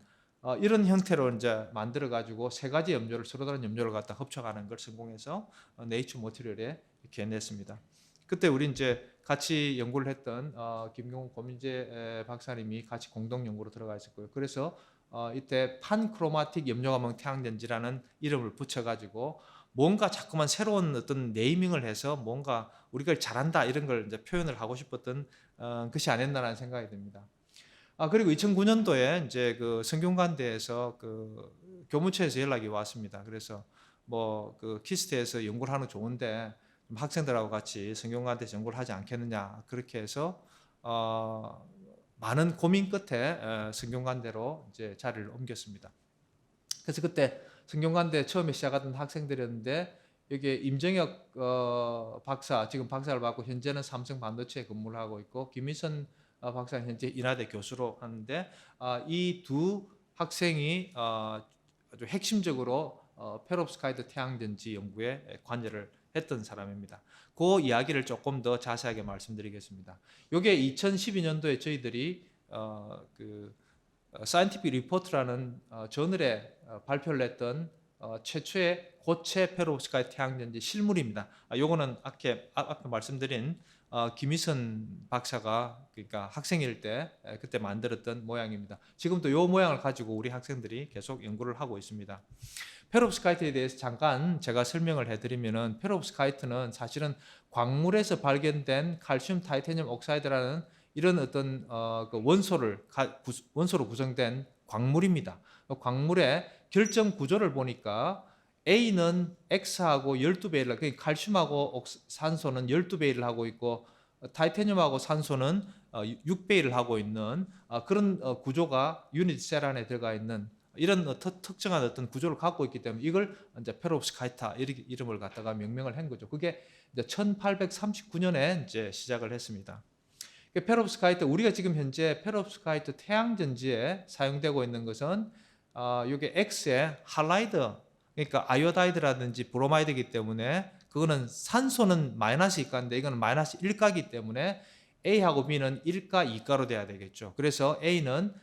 이런 형태로 이제 만들어 가지고 세 가지 염료를 서로 다른 염료를 갖다 흡착하는 걸 성공해서 네이처 모티리얼에 이렇게 냈습니다. 그때 우리 이제 같이 연구를 했던 김경훈 고민재 박사님이 같이 공동 연구로 들어가 있었고요. 그래서 이때 판크로마틱 염료감흥 태양전지라는 이름을 붙여가지고 뭔가 자꾸만 새로운 어떤 네이밍을 해서 뭔가 우리가 잘한다 이런 걸 이제 표현을 하고 싶었던 것이 아니었나라는 생각이 듭니다. 그리고 2009년도에 이제 그 성균관대에서 그 교무처에서 연락이 왔습니다. 그래서 뭐 그 키스트에서 연구를 하는 거 좋은데 학생들하고 같이 성균관대에서 연구를 하지 않겠느냐 그렇게 해서 많은 고민 끝에 성균관대로 이제 자리를 옮겼습니다. 그래서 그때 성균관대 처음에 시작하던 학생들이었는데 여기에 임정혁 박사 지금 박사를 받고 현재는 삼성 반도체에 근무를 하고 있고 김희선 박사는 현재 인하대 교수로 하는데 이 두 학생이 아주 핵심적으로 페롭스카이트 태양전지 연구에 관여를 했던 사람입니다. 그 이야기를 조금 더 자세하게 말씀드리겠습니다. 이게 2012년도에 저희들이 그 사이언티픽 리포트라는 저널에 발표를 했던 최초의 고체 페로브스카이트 태양전지 실물입니다. 요거는 앞에 말씀드린 김희선 박사가 그러니까 학생일 때 그때 만들었던 모양입니다. 지금도 요 모양을 가지고 우리 학생들이 계속 연구를 하고 있습니다. 페롭스카이트에 대해서 잠깐 제가 설명을 해드리면은 페롭스카이트는 사실은 광물에서 발견된 칼슘 타이타늄 옥사이드라는 이런 어떤 그 원소로 구성된 광물입니다. 광물의 결정 구조를 보니까 A는 X하고 12배를 그러니까 칼슘하고 산소는 12배를 하고 있고 타이타늄하고 산소는 6배를 하고 있는 그런 구조가 유닛 셀 안에 들어가 있는 이런 특정한 어떤 구조를 갖고 있기 때문에 이걸 이제 페롭스카이트 이렇게 이름을 갖다가 명명을 한 거죠. 그게 이제 1839년에 이제 시작을 했습니다. 페롭스카이트 우리가 지금 현재 페롭스카이트 태양전지에 사용되고 있는 것은 이게 X의 할라이드 그러니까 아이오다이드라든지 브로마이드이기 때문에 그거는 산소는 마이너스 2가인데 이거는 마이너스 1가이기 때문에 A하고 B는 1가 2가로 돼야 되겠죠. 그래서 A는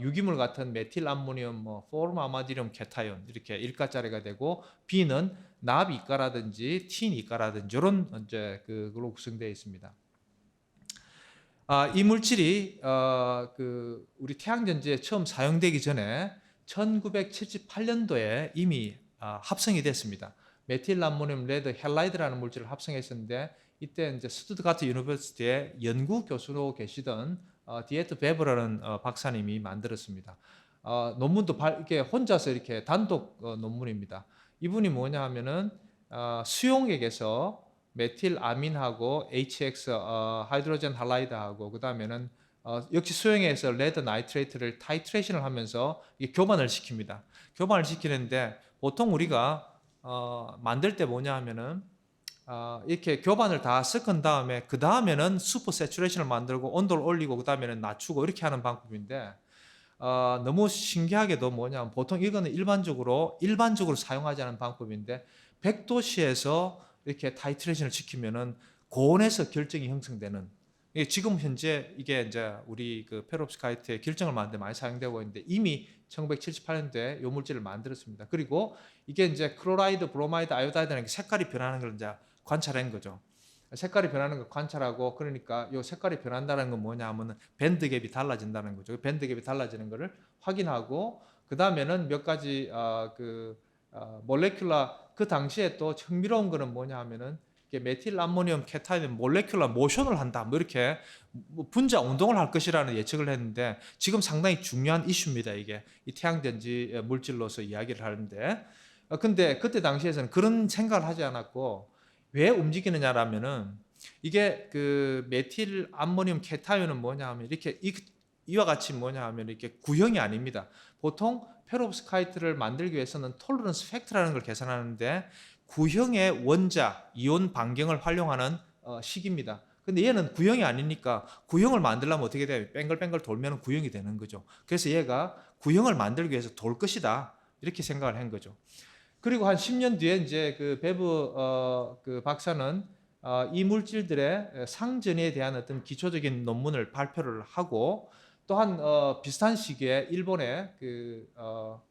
유기물 같은 메틸 암모늄, 뭐 포르마마디륨 케타이온 이렇게 1가짜리가 되고 B는 납 2가라든지 틴 2가라든지 이런 이제 그걸로 구성되어 있습니다. 이 물질이 그 우리 태양전지에 처음 사용되기 전에 1978년도에 이미 합성이 됐습니다. 메틸 암모늄 레드 헬라이드라는 물질을 합성했었는데 이때 이제 스투트가트 유니버시티의 연구 교수로 계시던 디에트 베버라는 박사님이 만들었습니다. 논문도 이렇게 혼자서 이렇게 단독 논문입니다. 이분이 뭐냐 하면은 수용액에서 메틸 아민하고 HX 하이드로젠 할라이드하고 그다음에는 역시 수용액에서 레드 나이트레이트를 타이트레이션을 하면서 이게 교반을 시킵니다. 교반을 시키는데 보통 우리가 만들 때 뭐냐 하면은 이렇게 교반을 다 섞은 다음에 그 다음에는 슈퍼 세츄레이션을 만들고 온도를 올리고 그 다음에는 낮추고 이렇게 하는 방법인데 너무 신기하게도 뭐냐면 보통 이거는 일반적으로 사용하지 않은 방법인데 100도씨에서 이렇게 타이트레이션을 시키면은 고온에서 결정이 형성되는 지금 현재 이게 이제 우리 그 페롭스카이트의 결정을 만드는 데 많이 사용되고 있는데 이미 1978년도에 이 물질을 만들었습니다. 그리고 이게 이제 클로라이드, 브로마이드, 아이오다이드라는 색깔이 변하는 걸 이제 관찰한 거죠. 색깔이 변하는 걸 관찰하고 그러니까 이 색깔이 변한다는 건 뭐냐 하면은 밴드갭이 달라진다는 거죠. 밴드갭이 달라지는 것을 확인하고 그 다음에는 몇 가지 그 몰레큘라 그 당시에 또 흥미로운 거는 뭐냐 하면은 메틸 암모늄 케타인은 몰레큘라 모션을 한다. 뭐 이렇게 뭐 분자 운동을 할 것이라는 예측을 했는데 지금 상당히 중요한 이슈입니다. 이게 이 태양전지 물질로서 이야기를 하는데 근데 그때 당시에서는 그런 생각을 하지 않았고 왜 움직이느냐라면은 이게 그 메틸 암모늄 케타인은 뭐냐 하면 이렇게 이와 같이 뭐냐 하면 이렇게 구형이 아닙니다. 보통 페로브스카이트를 만들기 위해서는 톨러런스 팩터라는 걸 계산하는데 구형의 원자 이온 반경을 활용하는 식입니다. 근데 얘는 구형이 아니니까 구형을 만들려면 어떻게 돼요? 뱅글뱅글 돌면 구형이 되는 거죠. 그래서 얘가 구형을 만들기 위해서 돌 것이다. 이렇게 생각을 한 거죠. 그리고 한 10년 뒤에 이제 그 베브 그 박사는 이 물질들의 상전에 대한 어떤 기초적인 논문을 발표를 하고 또한 비슷한 시기에 일본의 그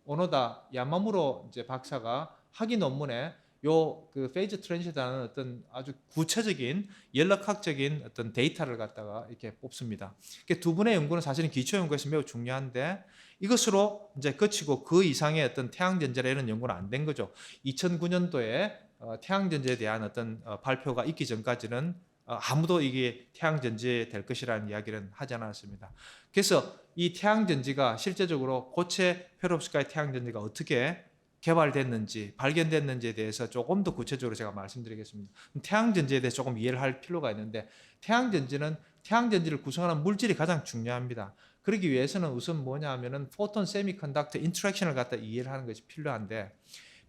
오노다 야마무로 이제 박사가 학위 논문에 요 그 페이즈 트랜지트라는 어떤 아주 구체적인 연락학적인 어떤 데이터를 갖다가 이렇게 뽑습니다. 두 분의 연구는 사실은 기초 연구에서 매우 중요한데 이것으로 이제 그치고 그 이상의 어떤 태양전자에 이런 연구는 안 된 거죠. 2009년도에 태양전자에 대한 어떤 발표가 있기 전까지는 아무도 이게 태양전지 될 것이라는 이야기는 하지 않았습니다. 그래서 이 태양전지가 실제적으로 고체 페롭스카이 태양전지가 어떻게 개발됐는지 발견됐는지에 대해서 조금 더 구체적으로 제가 말씀드리겠습니다. 태양전지에 대해서 조금 이해를 할 필요가 있는데 태양전지는 태양전지를 구성하는 물질이 가장 중요합니다. 그러기 위해서는 우선 뭐냐 하면은 포톤 세미컨덕터 인터랙션을 갖다 이해를 하는 것이 필요한데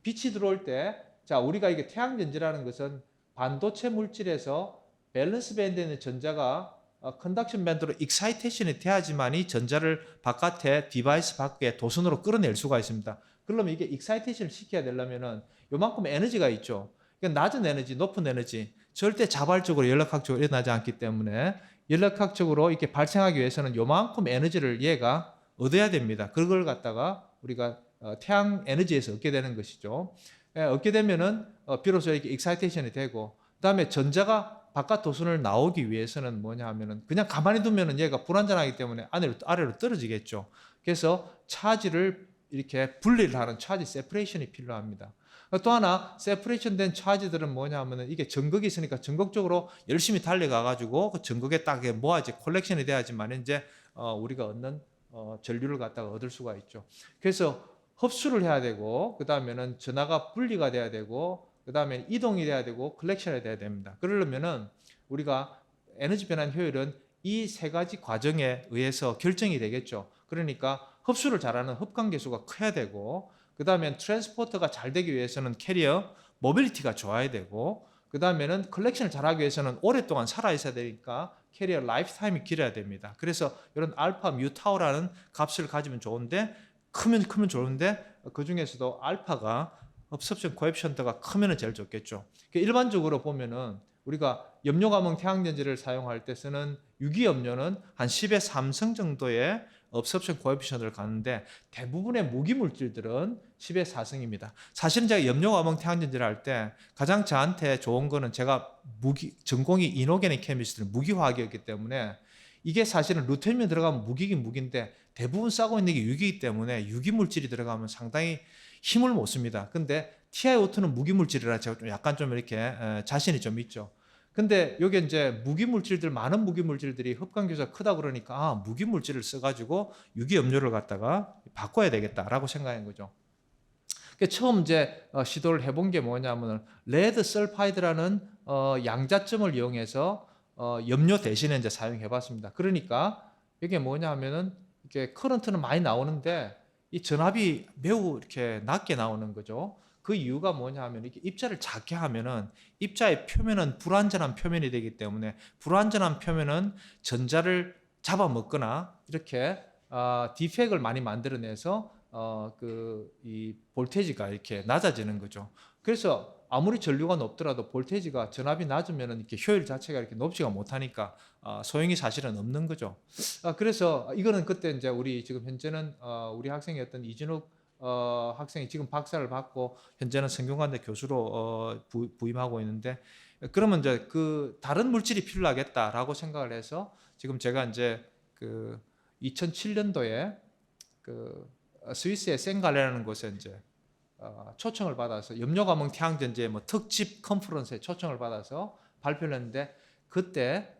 빛이 들어올 때 자 우리가 이게 태양전지라는 것은 반도체 물질에서 밸런스 밴드에 있는 전자가 컨덕션 밴드로 익사이테이션이 돼야지만이 전자를 바깥에 디바이스 밖에 도선으로 끌어낼 수가 있습니다. 그러면 이게 익사이테이션을 시켜야 되려면은 요만큼 에너지가 있죠. 그러니까 낮은 에너지, 높은 에너지 절대 자발적으로 연락학적으로 일어나지 않기 때문에 연락학적으로 이렇게 발생하기 위해서는 요만큼 에너지를 얘가 얻어야 됩니다. 그걸 갖다가 우리가 태양 에너지에서 얻게 되는 것이죠. 얻게 되면은 비로소 이렇게 익사이테이션이 되고 그다음에 전자가 바깥 도선을 나오기 위해서는 뭐냐 하면은 그냥 가만히 두면은 얘가 불완전하기 때문에 아래로 떨어지겠죠. 그래서 차지를 이렇게 분리를 하는 차지 세퍼레이션이 필요합니다. 또 하나 세퍼레이션 된 차지들은 뭐냐 하면은 이게 전극이 있으니까 전극적으로 열심히 달려가 가지고 그 전극에 딱 모아지 콜렉션이 돼야지만 이제 우리가 얻는 전류를 갖다가 얻을 수가 있죠. 그래서 흡수를 해야 되고 그다음에는 전하가 분리가 돼야 되고 그다음에 이동이 돼야 되고 컬렉션이 돼야 됩니다. 그러려면은 우리가 에너지 변환 효율은 이 세 가지 과정에 의해서 결정이 되겠죠. 그러니까 흡수를 잘하는 흡관 계수가 커야 되고 그다음에 트랜스포터가 잘 되기 위해서는 캐리어 모빌리티가 좋아야 되고 그다음에는 컬렉션을 잘하기 위해서는 오랫동안 살아 있어야 되니까 캐리어 라이프 타임이 길어야 됩니다. 그래서 이런 알파 뮤 타우라는 값을 가지면 좋은데 크면 좋은데 그 중에서도 알파가 업섭션 코에피션트가 크면은 제일 좋겠죠. 일반적으로 보면은 우리가 염료 감응 태양전지를 사용할 때 쓰는 유기염료는 한 10의 3승 정도의 업섭션 코에피션트를 가는데 대부분의 무기 물질들은 10의 4승입니다. 사실은 제가 염료 감응 태양전지를 할 때 가장 저한테 좋은 거는 제가 전공이 이노게닉 케미스트리 무기화학이었기 때문에 이게 사실은 루테늄이 들어가면 무기긴 무기인데 대부분 싸고 있는 게 유기이기 때문에 유기 물질이 들어가면 상당히 힘을 못 씁니다. 근데 TiO2는 무기 물질이라 제가 좀 약간 좀 이렇게 자신이 좀 있죠. 근데 여기 이제 무기 물질들 많은 무기 물질들이 흡관 교수가 크다 그러니까 무기 물질을 써가지고 유기 염료를 갖다가 바꿔야 되겠다라고 생각한 거죠. 처음 이제 시도를 해본 게 뭐냐면 레드 설파이드라는 양자점을 이용해서 염료 대신에 이제 사용해봤습니다. 그러니까 이게 뭐냐면은 이렇게 커런트는 많이 나오는데 이 전압이 매우 이렇게 낮게 나오는 거죠. 그 이유가 뭐냐면 이렇게 입자를 작게 하면은 입자의 표면은 불완전한 표면이 되기 때문에 불완전한 표면은 전자를 잡아먹거나 이렇게 디펙을 많이 만들어내서 이 볼테이지가 이렇게 낮아지는 거죠. 그래서 아무리 전류가 높더라도 볼테이지가 전압이 낮으면 이렇게 효율 자체가 이렇게 높지가 못하니까 소용이 사실은 없는 거죠. 그래서 이거는 그때 이제 우리 지금 현재는 우리 학생이었던 이진욱 학생이 지금 박사를 받고 현재는 성균관대 교수로 부임하고 있는데 그러면 이제 그 다른 물질이 필요하겠다라고 생각을 해서 지금 제가 이제 그 2007년도에 그 스위스의 생갈레라는 곳에 이제 초청을 받아서 염료 감흥 태양전지의 뭐 특집 컨퍼런스에 초청을 받아서 발표를 했는데 그때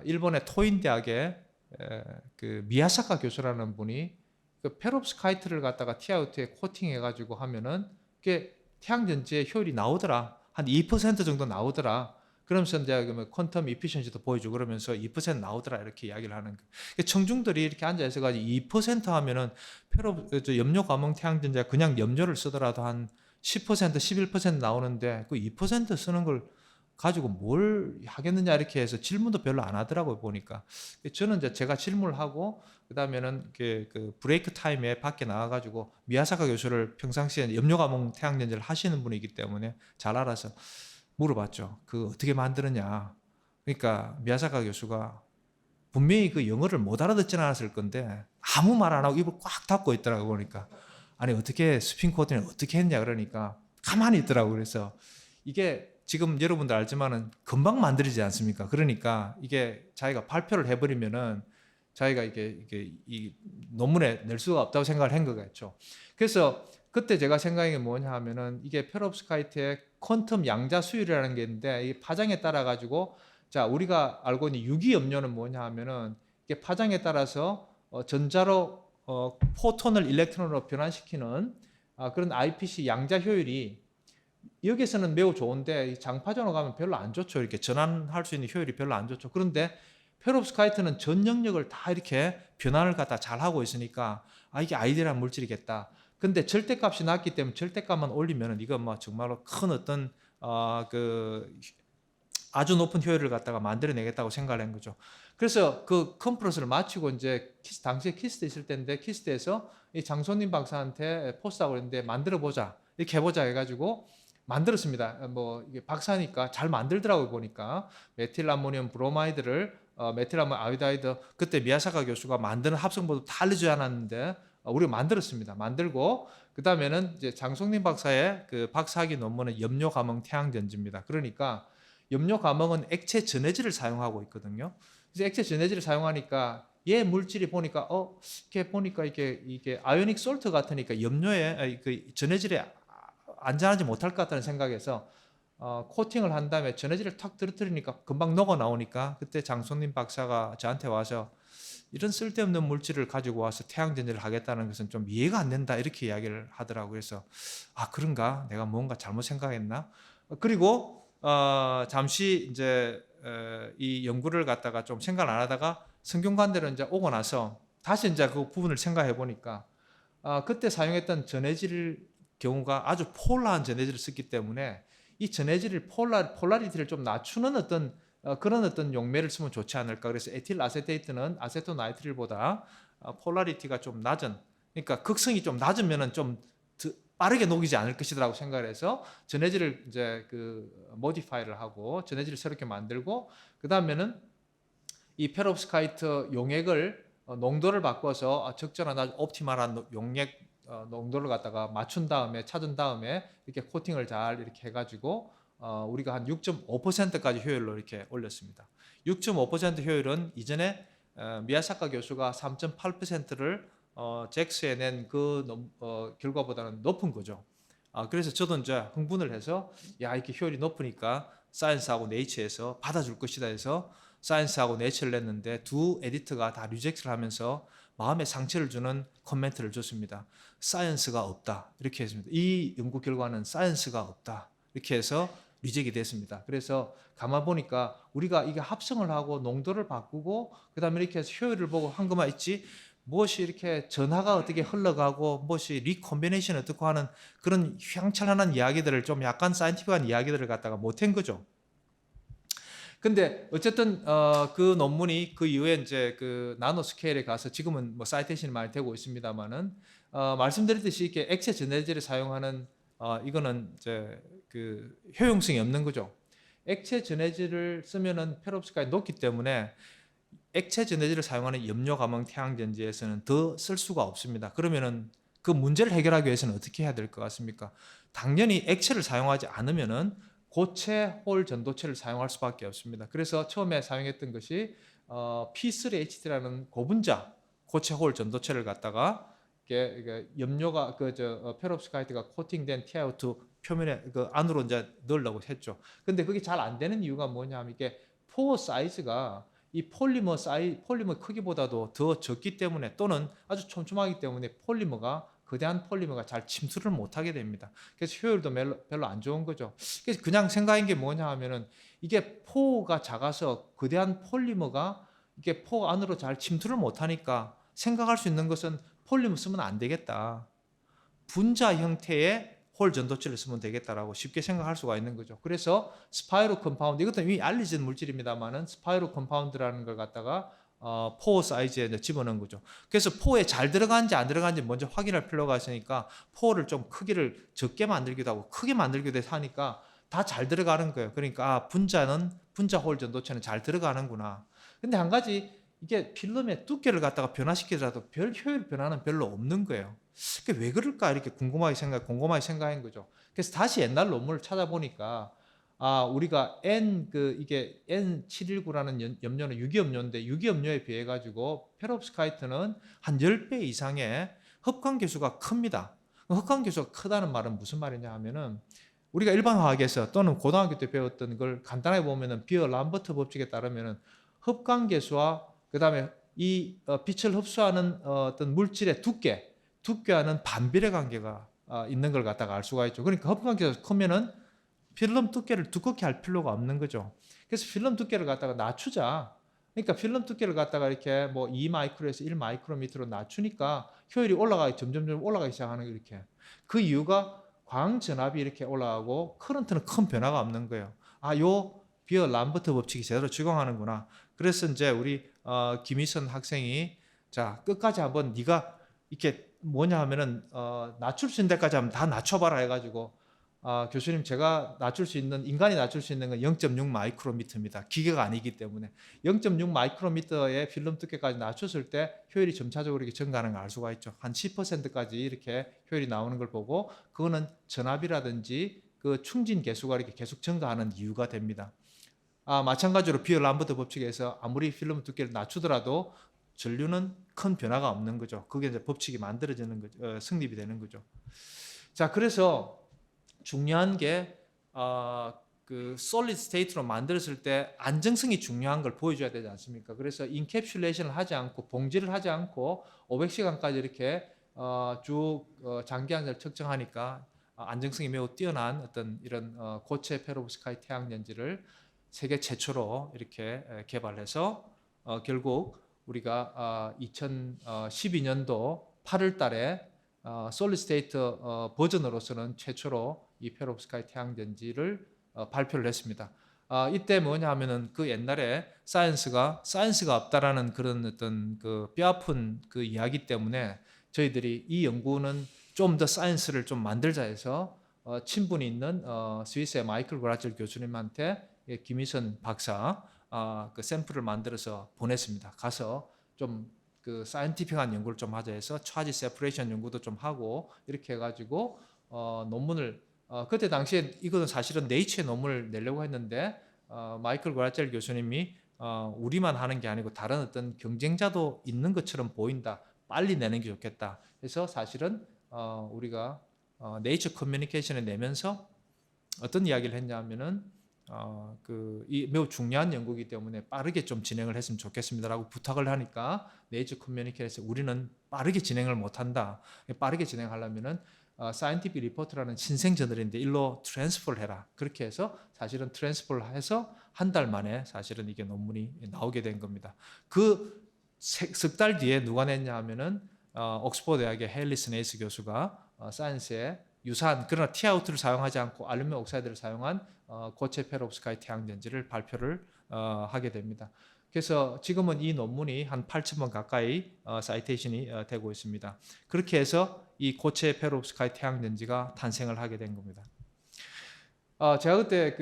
일본의 토인 대학의 그 미야사카 교수라는 분이 그 페롭스카이트를 갖다가 TiO2에 코팅해가지고 하면은 그게 태양전지의 효율이 나오더라. 한 2% 정도 나오더라. 그러면서 이제 퀀텀 이피션시도 보여주고 그러면서 2% 나오더라 이렇게 이야기를 하는 거예요. 청중들이 이렇게 앉아 있어가지고 2% 하면은 염료 감흥 태양전지가 그냥 염료를 쓰더라도 한 10%, 11% 나오는데 그 2% 쓰는 걸 가지고 뭘 하겠느냐 이렇게 해서 질문도 별로 안 하더라고요 보니까. 저는 이제 제가 질문을 하고 그다음에는 그 브레이크 타임에 밖에 나가가지고 미야사카 교수를 평상시에 염료 감흥 태양전지를 하시는 분이기 때문에 잘 알아서 물어봤죠. 그 어떻게 만드느냐. 그러니까 미야사카 교수가 분명히 그 영어를 못 알아듣지는 않았을 건데 아무 말 안 하고 입을 꽉 닫고 있더라고 보니까. 아니 어떻게 스핀 코팅을 어떻게 했냐 그러니까 가만히 있더라고. 그래서 이게 지금 여러분들 알지만은 금방 만들어지지 않습니까? 그러니까 이게 자기가 발표를 해버리면은 자기가 이게 이 논문에 낼 수가 없다고 생각을 한 거겠죠. 그래서 그때 제가 생각한 게 뭐냐 하면은 이게 페롭스카이트의 퀀텀 양자 수율이라는 게 있는데 이 파장에 따라 가지고 자 우리가 알고 있는 유기염료는 뭐냐 하면은 이게 파장에 따라서 전자로 포톤을 일렉트론으로 변환시키는 그런 IPC 양자 효율이 여기서는 매우 좋은데 장파전으로 가면 별로 안 좋죠. 이렇게 전환할 수 있는 효율이 별로 안 좋죠. 그런데 페롭스카이트는 전 영역을 다 이렇게 변환을 갖다 잘 하고 있으니까 이게 아이디어란 물질이겠다. 근데 절대값이 낮기 때문에 절대값만 올리면은 이건 뭐 정말로 큰 어떤 그 아주 높은 효율을 갖다가 만들어내겠다고 생각을 한 거죠. 그래서 그 컨퍼런스를 마치고 이제 당시에 키스트 있을 때인데 키스트에서 이 장손님 박사한테 포스트하고 했는데 만들어 보자 이렇게 해보자 해가지고 만들었습니다. 뭐 이게 박사니까 잘 만들더라고요 보니까 메틸아모늄 브로마이드를 메틸아모늄 아이오다이드 그때 미야사카 교수가 만드는 합성법도 다 알려주지 않았는데 우리가 만들었습니다. 만들고 그 다음에는 이제 장송림 박사의 그 박사학위 논문은 염료 감흥 태양전지입니다. 그러니까 염료 감흥은 액체 전해질을 사용하고 있거든요. 그래서 액체 전해질을 사용하니까 얘 물질이 보니까 이렇게 보니까 이게 아이오닉 솔트 같으니까 염료에 그 전해질에 안전하지 못할 것 같다는 생각에서 코팅을 한 다음에 전해질을 탁 떨어뜨리니까 금방 녹아 나오니까 그때 장손님 박사가 저한테 와서 이런 쓸데없는 물질을 가지고 와서 태양전지를 하겠다는 것은 좀 이해가 안 된다 이렇게 이야기를 하더라고요. 그래서 그런가 내가 뭔가 잘못 생각했나? 그리고 잠시 이제 이 연구를 갖다가 좀 생각 안 하다가 성균관대로 이제 오고 나서 다시 이제 그 부분을 생각해 보니까 그때 사용했던 전해질 경우가 아주 폴라한 전해질을 썼기 때문에 이 전해질을 폴라리티를 좀 낮추는 어떤 그런 어떤 용매를 쓰면 좋지 않을까. 그래서 에틸 아세테이트는 아세토나이트릴보다 폴라리티가 좀 낮은, 그러니까 극성이 좀 낮으면은 좀 빠르게 녹이지 않을 것이라고 생각을 해서 전해질을 이제 그 모디파이를 하고 전해질을 새롭게 만들고 그 다음에는 이 페롭스카이트 용액을 농도를 바꿔서 적절한 아주 옵티멀한 용액 농도를 갖다가 맞춘 다음에 찾은 다음에 이렇게 코팅을 잘 이렇게 해가지고 우리가 한 6.5%까지 효율로 이렇게 올렸습니다. 6.5% 효율은 이전에 미야사카 교수가 3.8%를 잭스에 낸 그 결과보다는 높은 거죠. 그래서 저도 이제 흥분을 해서 이렇게 효율이 높으니까 사이언스하고 네이처에서 받아줄 것이다 해서 사이언스하고 네이처를 냈는데 두 에디터가 다 리젝트를 하면서 마음에 상처를 주는 코멘트를 줬습니다. 사이언스가 없다 이렇게 했습니다. 이 연구 결과는 사이언스가 없다 이렇게 해서 리젝이 됐습니다. 그래서 가만 보니까 우리가 이게 합성을 하고 농도를 바꾸고 그 다음에 이렇게 해서 효율을 보고 한 것만 있지 무엇이 이렇게 전하가 어떻게 흘러가고 무엇이 리콤비네이션 어떻게 하는 그런 휘황찬란한 이야기들을 좀 약간 사이언티픽한 이야기들을 갖다가 못한 거죠. 근데 어쨌든 그 논문이 그 이후에 이제 그 나노 스케일에 가서 지금은 뭐 사이테이션이 많이 되고 있습니다만은 말씀드렸듯이 이렇게 액체 전해질을 사용하는 이거는 이제 그 효용성이 없는 거죠. 액체 전해질을 쓰면은 페롭스카이트 높기 때문에 액체 전해질을 사용하는 염료 감흥 태양전지에서는 더 쓸 수가 없습니다. 그러면은 그 문제를 해결하기 위해서는 어떻게 해야 될 것 같습니까? 당연히 액체를 사용하지 않으면은 고체 홀 전도체를 사용할 수밖에 없습니다. 그래서 처음에 사용했던 것이 P3HT라는 고분자 고체 홀 전도체를 갖다가 이게 염료가 페롭스카이트가 코팅된 TiO2 표면에 그 안으로 이제 넣으려고 했죠. 근데 그게 잘 안 되는 이유가 뭐냐면 이게 포어 사이즈가 이 폴리머 크기보다도 더 적기 때문에 또는 아주 촘촘하기 때문에 거대한 폴리머가 잘 침투를 못하게 됩니다. 그래서 효율도 별로 안 좋은 거죠. 그래서 그냥 생각한 게 뭐냐 하면은 이게 포가 작아서 거대한 폴리머가 이게 포 안으로 잘 침투를 못하니까 생각할 수 있는 것은 폴리머 쓰면 안 되겠다. 분자 형태의 홀 전도체를 쓰면 되겠다라고 쉽게 생각할 수가 있는 거죠. 그래서 스파이로 컴파운드, 이것도 이미 알려진 물질입니다만은 스파이로 컴파운드라는 걸 갖다가 포 사이즈에 집어넣은 거죠. 그래서 포에 잘 들어가는지 안 들어가는지 먼저 확인할 필요가 있으니까 포를 좀 크기를 적게 만들기도 하고 크게 만들기도 하니까 다 잘 들어가는 거예요. 그러니까 분자 홀 전도체는 잘 들어가는구나. 근데 한 가지 이게 필름의 두께를 갖다가 변화시키더라도 별 효율 변화는 별로 없는 거예요. 왜 그럴까 이렇게 곰곰하게 생각한 거죠. 그래서 다시 옛날 논문을 찾아보니까 우리가 이게 N719라는 염료는 유기염료인데 유기염료에 비해 가지고 페롭스카이트는 한 10배 이상의 흡광 계수가 큽니다. 흡광 계수가 크다는 말은 무슨 말이냐 하면은 우리가 일반 화학에서 또는 고등학교 때 배웠던 걸 간단하게 보면은 비어 람버트 법칙에 따르면은 흡광 계수와 그다음에 이 빛을 흡수하는 어떤 물질의 두께와는 반비례 관계가 있는 걸 갖다가 알 수가 있죠. 그러니까 흡광 계수가 크면은 필름 두께를 두껍게 할 필요가 없는 거죠. 그래서 필름 두께를 갖다가 낮추자. 그러니까 필름 두께를 갖다가 이렇게 뭐 2마이크로에서 1마이크로미터로 낮추니까 효율이 점점 올라가기 시작하는 거 이렇게. 그 이유가 광전압이 이렇게 올라가고 커런트는 큰 변화가 없는 거예요. 요 비어 람버트 법칙이 제대로 적용하는구나. 그래서 이제 우리 김희선 학생이 자 끝까지 한번 네가 이렇게 뭐냐 하면은 낮출 수 있는 데까지 한번 다 낮춰봐라 해가지고 교수님 제가 인간이 낮출 수 있는 건 0.6 마이크로미터입니다. 기계가 아니기 때문에 0.6 마이크로미터의 필름 두께까지 낮췄을 때 효율이 점차적으로 이렇게 증가하는 걸 알 수가 있죠. 한 10%까지 이렇게 효율이 나오는 걸 보고 그거는 전압이라든지 그 충진 계수가 이렇게 계속 증가하는 이유가 됩니다. 마찬가지로 비어 람버트 법칙에서 아무리 필름 두께를 낮추더라도 전류는 큰 변화가 없는 거죠. 그게 이제 법칙이 만들어지는 거죠. 성립이 되는 거죠. 자, 그래서 중요한 게 그 솔리드 스테이트로 만들었을 때 안정성이 중요한 걸 보여줘야 되지 않습니까? 그래서 인캡슐레이션을 하지 않고 봉지를 하지 않고 500시간까지 이렇게 쭉 장기한을 측정하니까 안정성이 매우 뛰어난 어떤 이런 고체 페로브스카이트 태양전지를 세계 최초로 이렇게 개발해서 결국 우리가 2012년도 8월 달에 솔리드 스테이트 버전으로서는 최초로 이 페롭스카이트 태양전지를 발표를 했습니다. 이때 뭐냐 하면은 그 옛날에 사이언스가 없다라는 그런 어떤 그 뼈아픈 그 이야기 때문에 저희들이 이 연구는 좀 더 사이언스를 좀 만들자 해서 친분이 있는 스위스의 마이클 그라첼 교수님한테 김희선 박사 그 샘플을 만들어서 보냈습니다. 가서 좀 그 사이언티픽한 연구를 좀 하자 해서 차지 세퍼레이션 연구도 좀 하고 이렇게 해가지고 논문을 그때 당시에 이거는 사실은 네이처의 논문을 내려고 했는데 마이클 그라첼 교수님이 우리만 하는 게 아니고 다른 어떤 경쟁자도 있는 것처럼 보인다. 빨리 내는 게 좋겠다. 그래서 사실은 우리가 네이처 커뮤니케이션에 내면서 어떤 이야기를 했냐면은 이 매우 중요한 연구이기 때문에 빠르게 좀 진행을 했으면 좋겠습니다라고 부탁을 하니까 네이처 커뮤니케이션에서 우리는 빠르게 진행을 못한다. 빠르게 진행하려면은 사이언티픽 리포트라는 신생 저널인데 일로 트랜스퍼를 해라. 그렇게 해서 사실은 트랜스퍼를 해서 한 달 만에 사실은 이게 논문이 나오게 된 겁니다. 그 석 달 뒤에 누가 냈냐 하면은 옥스퍼드 대학의 헨리 네이스 교수가 사이언스에 유사한 그러나 TiO2를 사용하지 않고 알루미늄 옥사이드를 사용한 고체 페롭스카이트 태양전지를 발표를 하게 됩니다. 그래서 지금은 이 논문이 한 8,000번 가까이 사이테이션이 되고 있습니다. 그렇게 해서 이 고체 페롭스카이트 태양전지가 탄생을 하게 된 겁니다. 제가 그때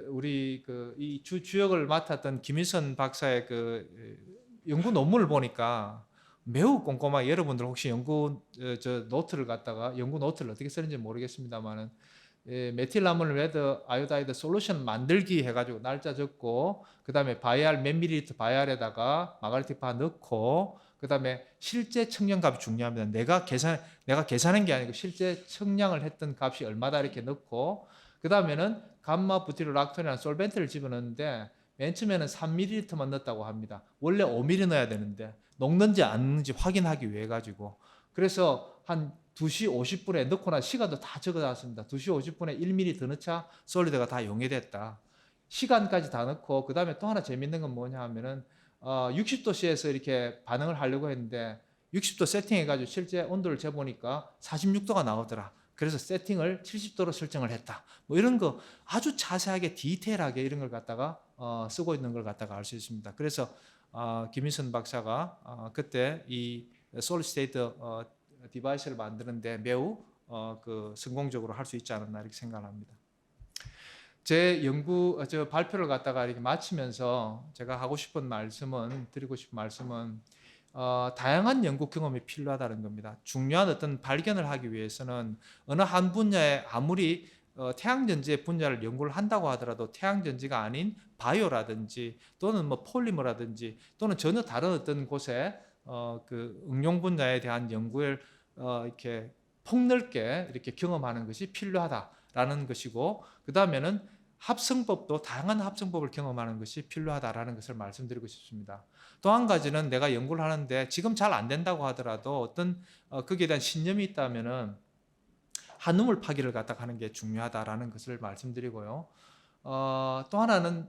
우리 이 주역을 맡았던 김일선 박사의 연구 논문을 보니까 매우 꼼꼼하게 여러분들 혹시 연구 노트를 어떻게 쓰는지 모르겠습니다만은 메틸라물 레드 아이오다이드 솔루션 만들기 해가지고 날짜 적고 그 다음에 바이알 몇 밀리리터 바이알에다가 마가리틱파 넣고 그다음에 실제 측량값이 중요합니다. 내가 계산한 게 아니고 실제 측량을 했던 값이 얼마다 이렇게 넣고, 그다음에는 감마, 부티르, 락톤이라는 솔벤트를 집어넣는데 맨 처음에는 3ml만 넣었다고 합니다. 원래 5ml 넣어야 되는데 녹는지 안 녹는지 확인하기 위해 가지고, 그래서 한 2시 50분에 넣고 난 시간도 다 적어놨습니다. 2시 50분에 1ml 더 넣자 솔리드가 다 용해됐다. 시간까지 다 넣고, 그 다음에 또 하나 재밌는 건 뭐냐 하면은 60도씨에서 이렇게 반응을 하려고 했는데 60도 세팅해가지고 실제 온도를 재보니까 46도가 나오더라. 그래서 세팅을 70도로 설정을 했다. 뭐 이런 거 아주 자세하게 디테일하게 이런 걸 갖다가 쓰고 있는 걸 갖다가 알 수 있습니다. 그래서 김인선 박사가 그때 이 솔리드 스테이트 디바이스를 만드는데 매우 그 성공적으로 할 수 있지 않았나 이렇게 생각합니다. 제 발표를 갖다가 이렇게 마치면서 제가 드리고 싶은 말씀은 다양한 연구 경험이 필요하다는 겁니다. 중요한 어떤 발견을 하기 위해서는 어느 한 분야에 아무리 태양전지 분야를 연구를 한다고 하더라도 태양전지가 아닌 바이오라든지 또는 뭐 폴리머라든지 또는 전혀 다른 어떤 곳에 그 응용 분야에 대한 연구를 이렇게 폭넓게 이렇게 경험하는 것이 필요하다라는 것이고, 그 다음에는 합성법도 다양한 합성법을 경험하는 것이 필요하다라는 것을 말씀드리고 싶습니다. 또 한 가지는 내가 연구를 하는데 지금 잘 안 된다고 하더라도 어떤 거기에 대한 신념이 있다면은 한우물 파기를 갖다가 하는 게 중요하다라는 것을 말씀드리고요. 또 하나는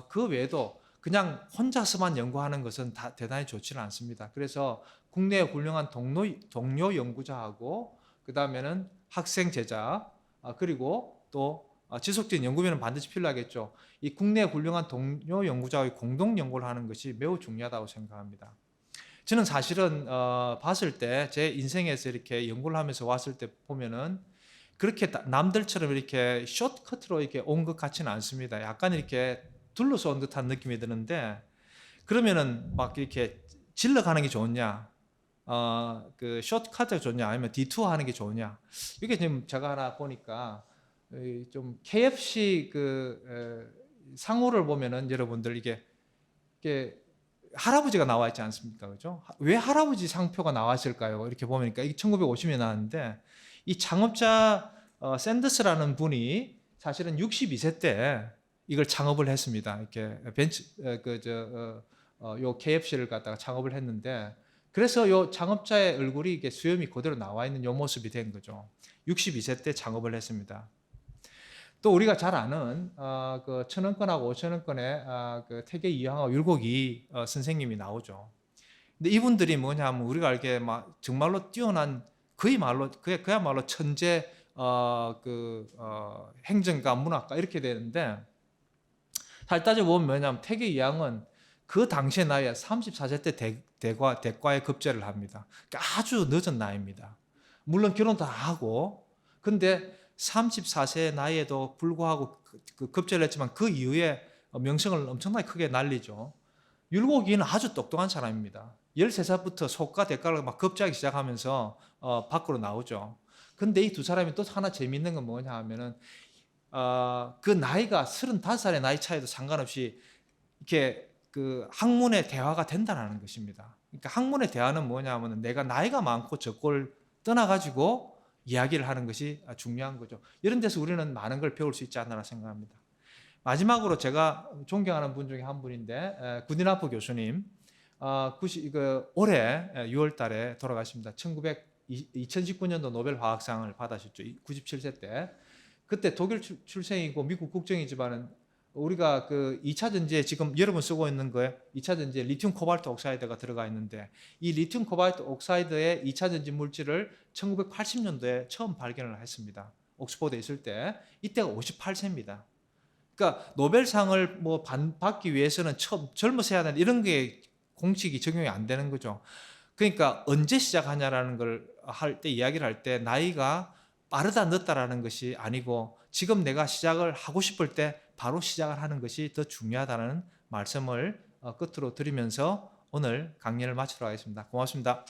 그 외에도 그냥 혼자서만 연구하는 것은 다 대단히 좋지는 않습니다. 그래서 국내에 훌륭한 동료 연구자하고 그 다음에는 학생 제자 그리고 또 지속적인 연구비는 반드시 필요하겠죠. 이 국내 훌륭한 동료 연구자의 공동 연구를 하는 것이 매우 중요하다고 생각합니다. 저는 사실은 봤을 때 제 인생에서 이렇게 연구를 하면서 왔을 때 보면은 그렇게 남들처럼 이렇게 숏커트로 이렇게 온 것 같지는 않습니다. 약간 이렇게 둘러서 온 듯한 느낌이 드는데, 그러면은 막 이렇게 질러가는 게 좋냐, 그 숏커트가 좋냐, 아니면 디투어 하는 게 좋냐. 이게 지금 제가 하나 보니까 좀 KFC 상호를 보면은 여러분들 이게 할아버지가 나와 있지 않습니까? 그죠? 왜 할아버지 상표가 나왔을까요? 이렇게 보니까 이게 1950년에 나왔는데, 이 창업자 샌더스라는 분이 사실은 62세 때 이걸 창업을 했습니다. 이렇게 요 KFC를 갖다가 창업을 했는데, 그래서 요 창업자의 얼굴이 이게 수염이 그대로 나와 있는 요 모습이 된 거죠. 62세 때 창업을 했습니다. 또 우리가 잘 아는 그 1,000원권하고 5,000원권의 그 태계 이항하 율곡이 선생님이 나오죠. 근데 이분들이 뭐냐면 우리가 알기에 막 정말로 뛰어난 그야말로 천재 행정가 문학가 이렇게 되는데, 잘 따져보면 뭐냐면 태계 이항은 그 당시의 나이에 34세 때 대과에 급제를 합니다. 그러니까 아주 늦은 나이입니다. 물론 결혼도 하고, 근데 34세 나이에도 불구하고 급제를 했지만 그 이후에 명성을 엄청나게 크게 날리죠. 율곡이는 아주 똑똑한 사람입니다. 13살부터 속과 대가를 막 급제하기 시작하면서 밖으로 나오죠. 근데 이 두 사람이 또 하나 재밌는 건 뭐냐 하면은 그 나이가 35살의 나이 차이도 상관없이 이렇게 그 학문의 대화가 된다는 것입니다. 그러니까 학문의 대화는 뭐냐 하면 내가 나이가 많고 적고를 떠나가지고 이야기를 하는 것이 중요한 거죠. 이런 데서 우리는 많은 걸 배울 수 있지 않나 생각합니다. 마지막으로 제가 존경하는 분 중에 한 분인데 구디나프 교수님, 올해 6월 달에 돌아가십니다. 2019년도 노벨 화학상을 받으셨죠. 97세 때. 그때 독일 출생이고 미국 국적이지만은 우리가 그 2차 전지에 지금 여러분 쓰고 있는 거에 2차 전지에 리튬 코발트 옥사이드가 들어가 있는데, 이 리튬 코발트 옥사이드의 2차 전지 물질을 1980년도에 처음 발견을 했습니다. 옥스포드에 있을 때. 이때가 58세입니다. 그러니까 노벨상을 뭐 받기 위해서는 젊어서 해야 되는 이런 게 공식이 적용이 안 되는 거죠. 그러니까 언제 시작하냐라는 걸 이야기를 할 때 나이가 빠르다 늦다라는 것이 아니고 지금 내가 시작을 하고 싶을 때 바로 시작을 하는 것이 더 중요하다는 말씀을 끝으로 드리면서 오늘 강연을 마치도록 하겠습니다. 고맙습니다.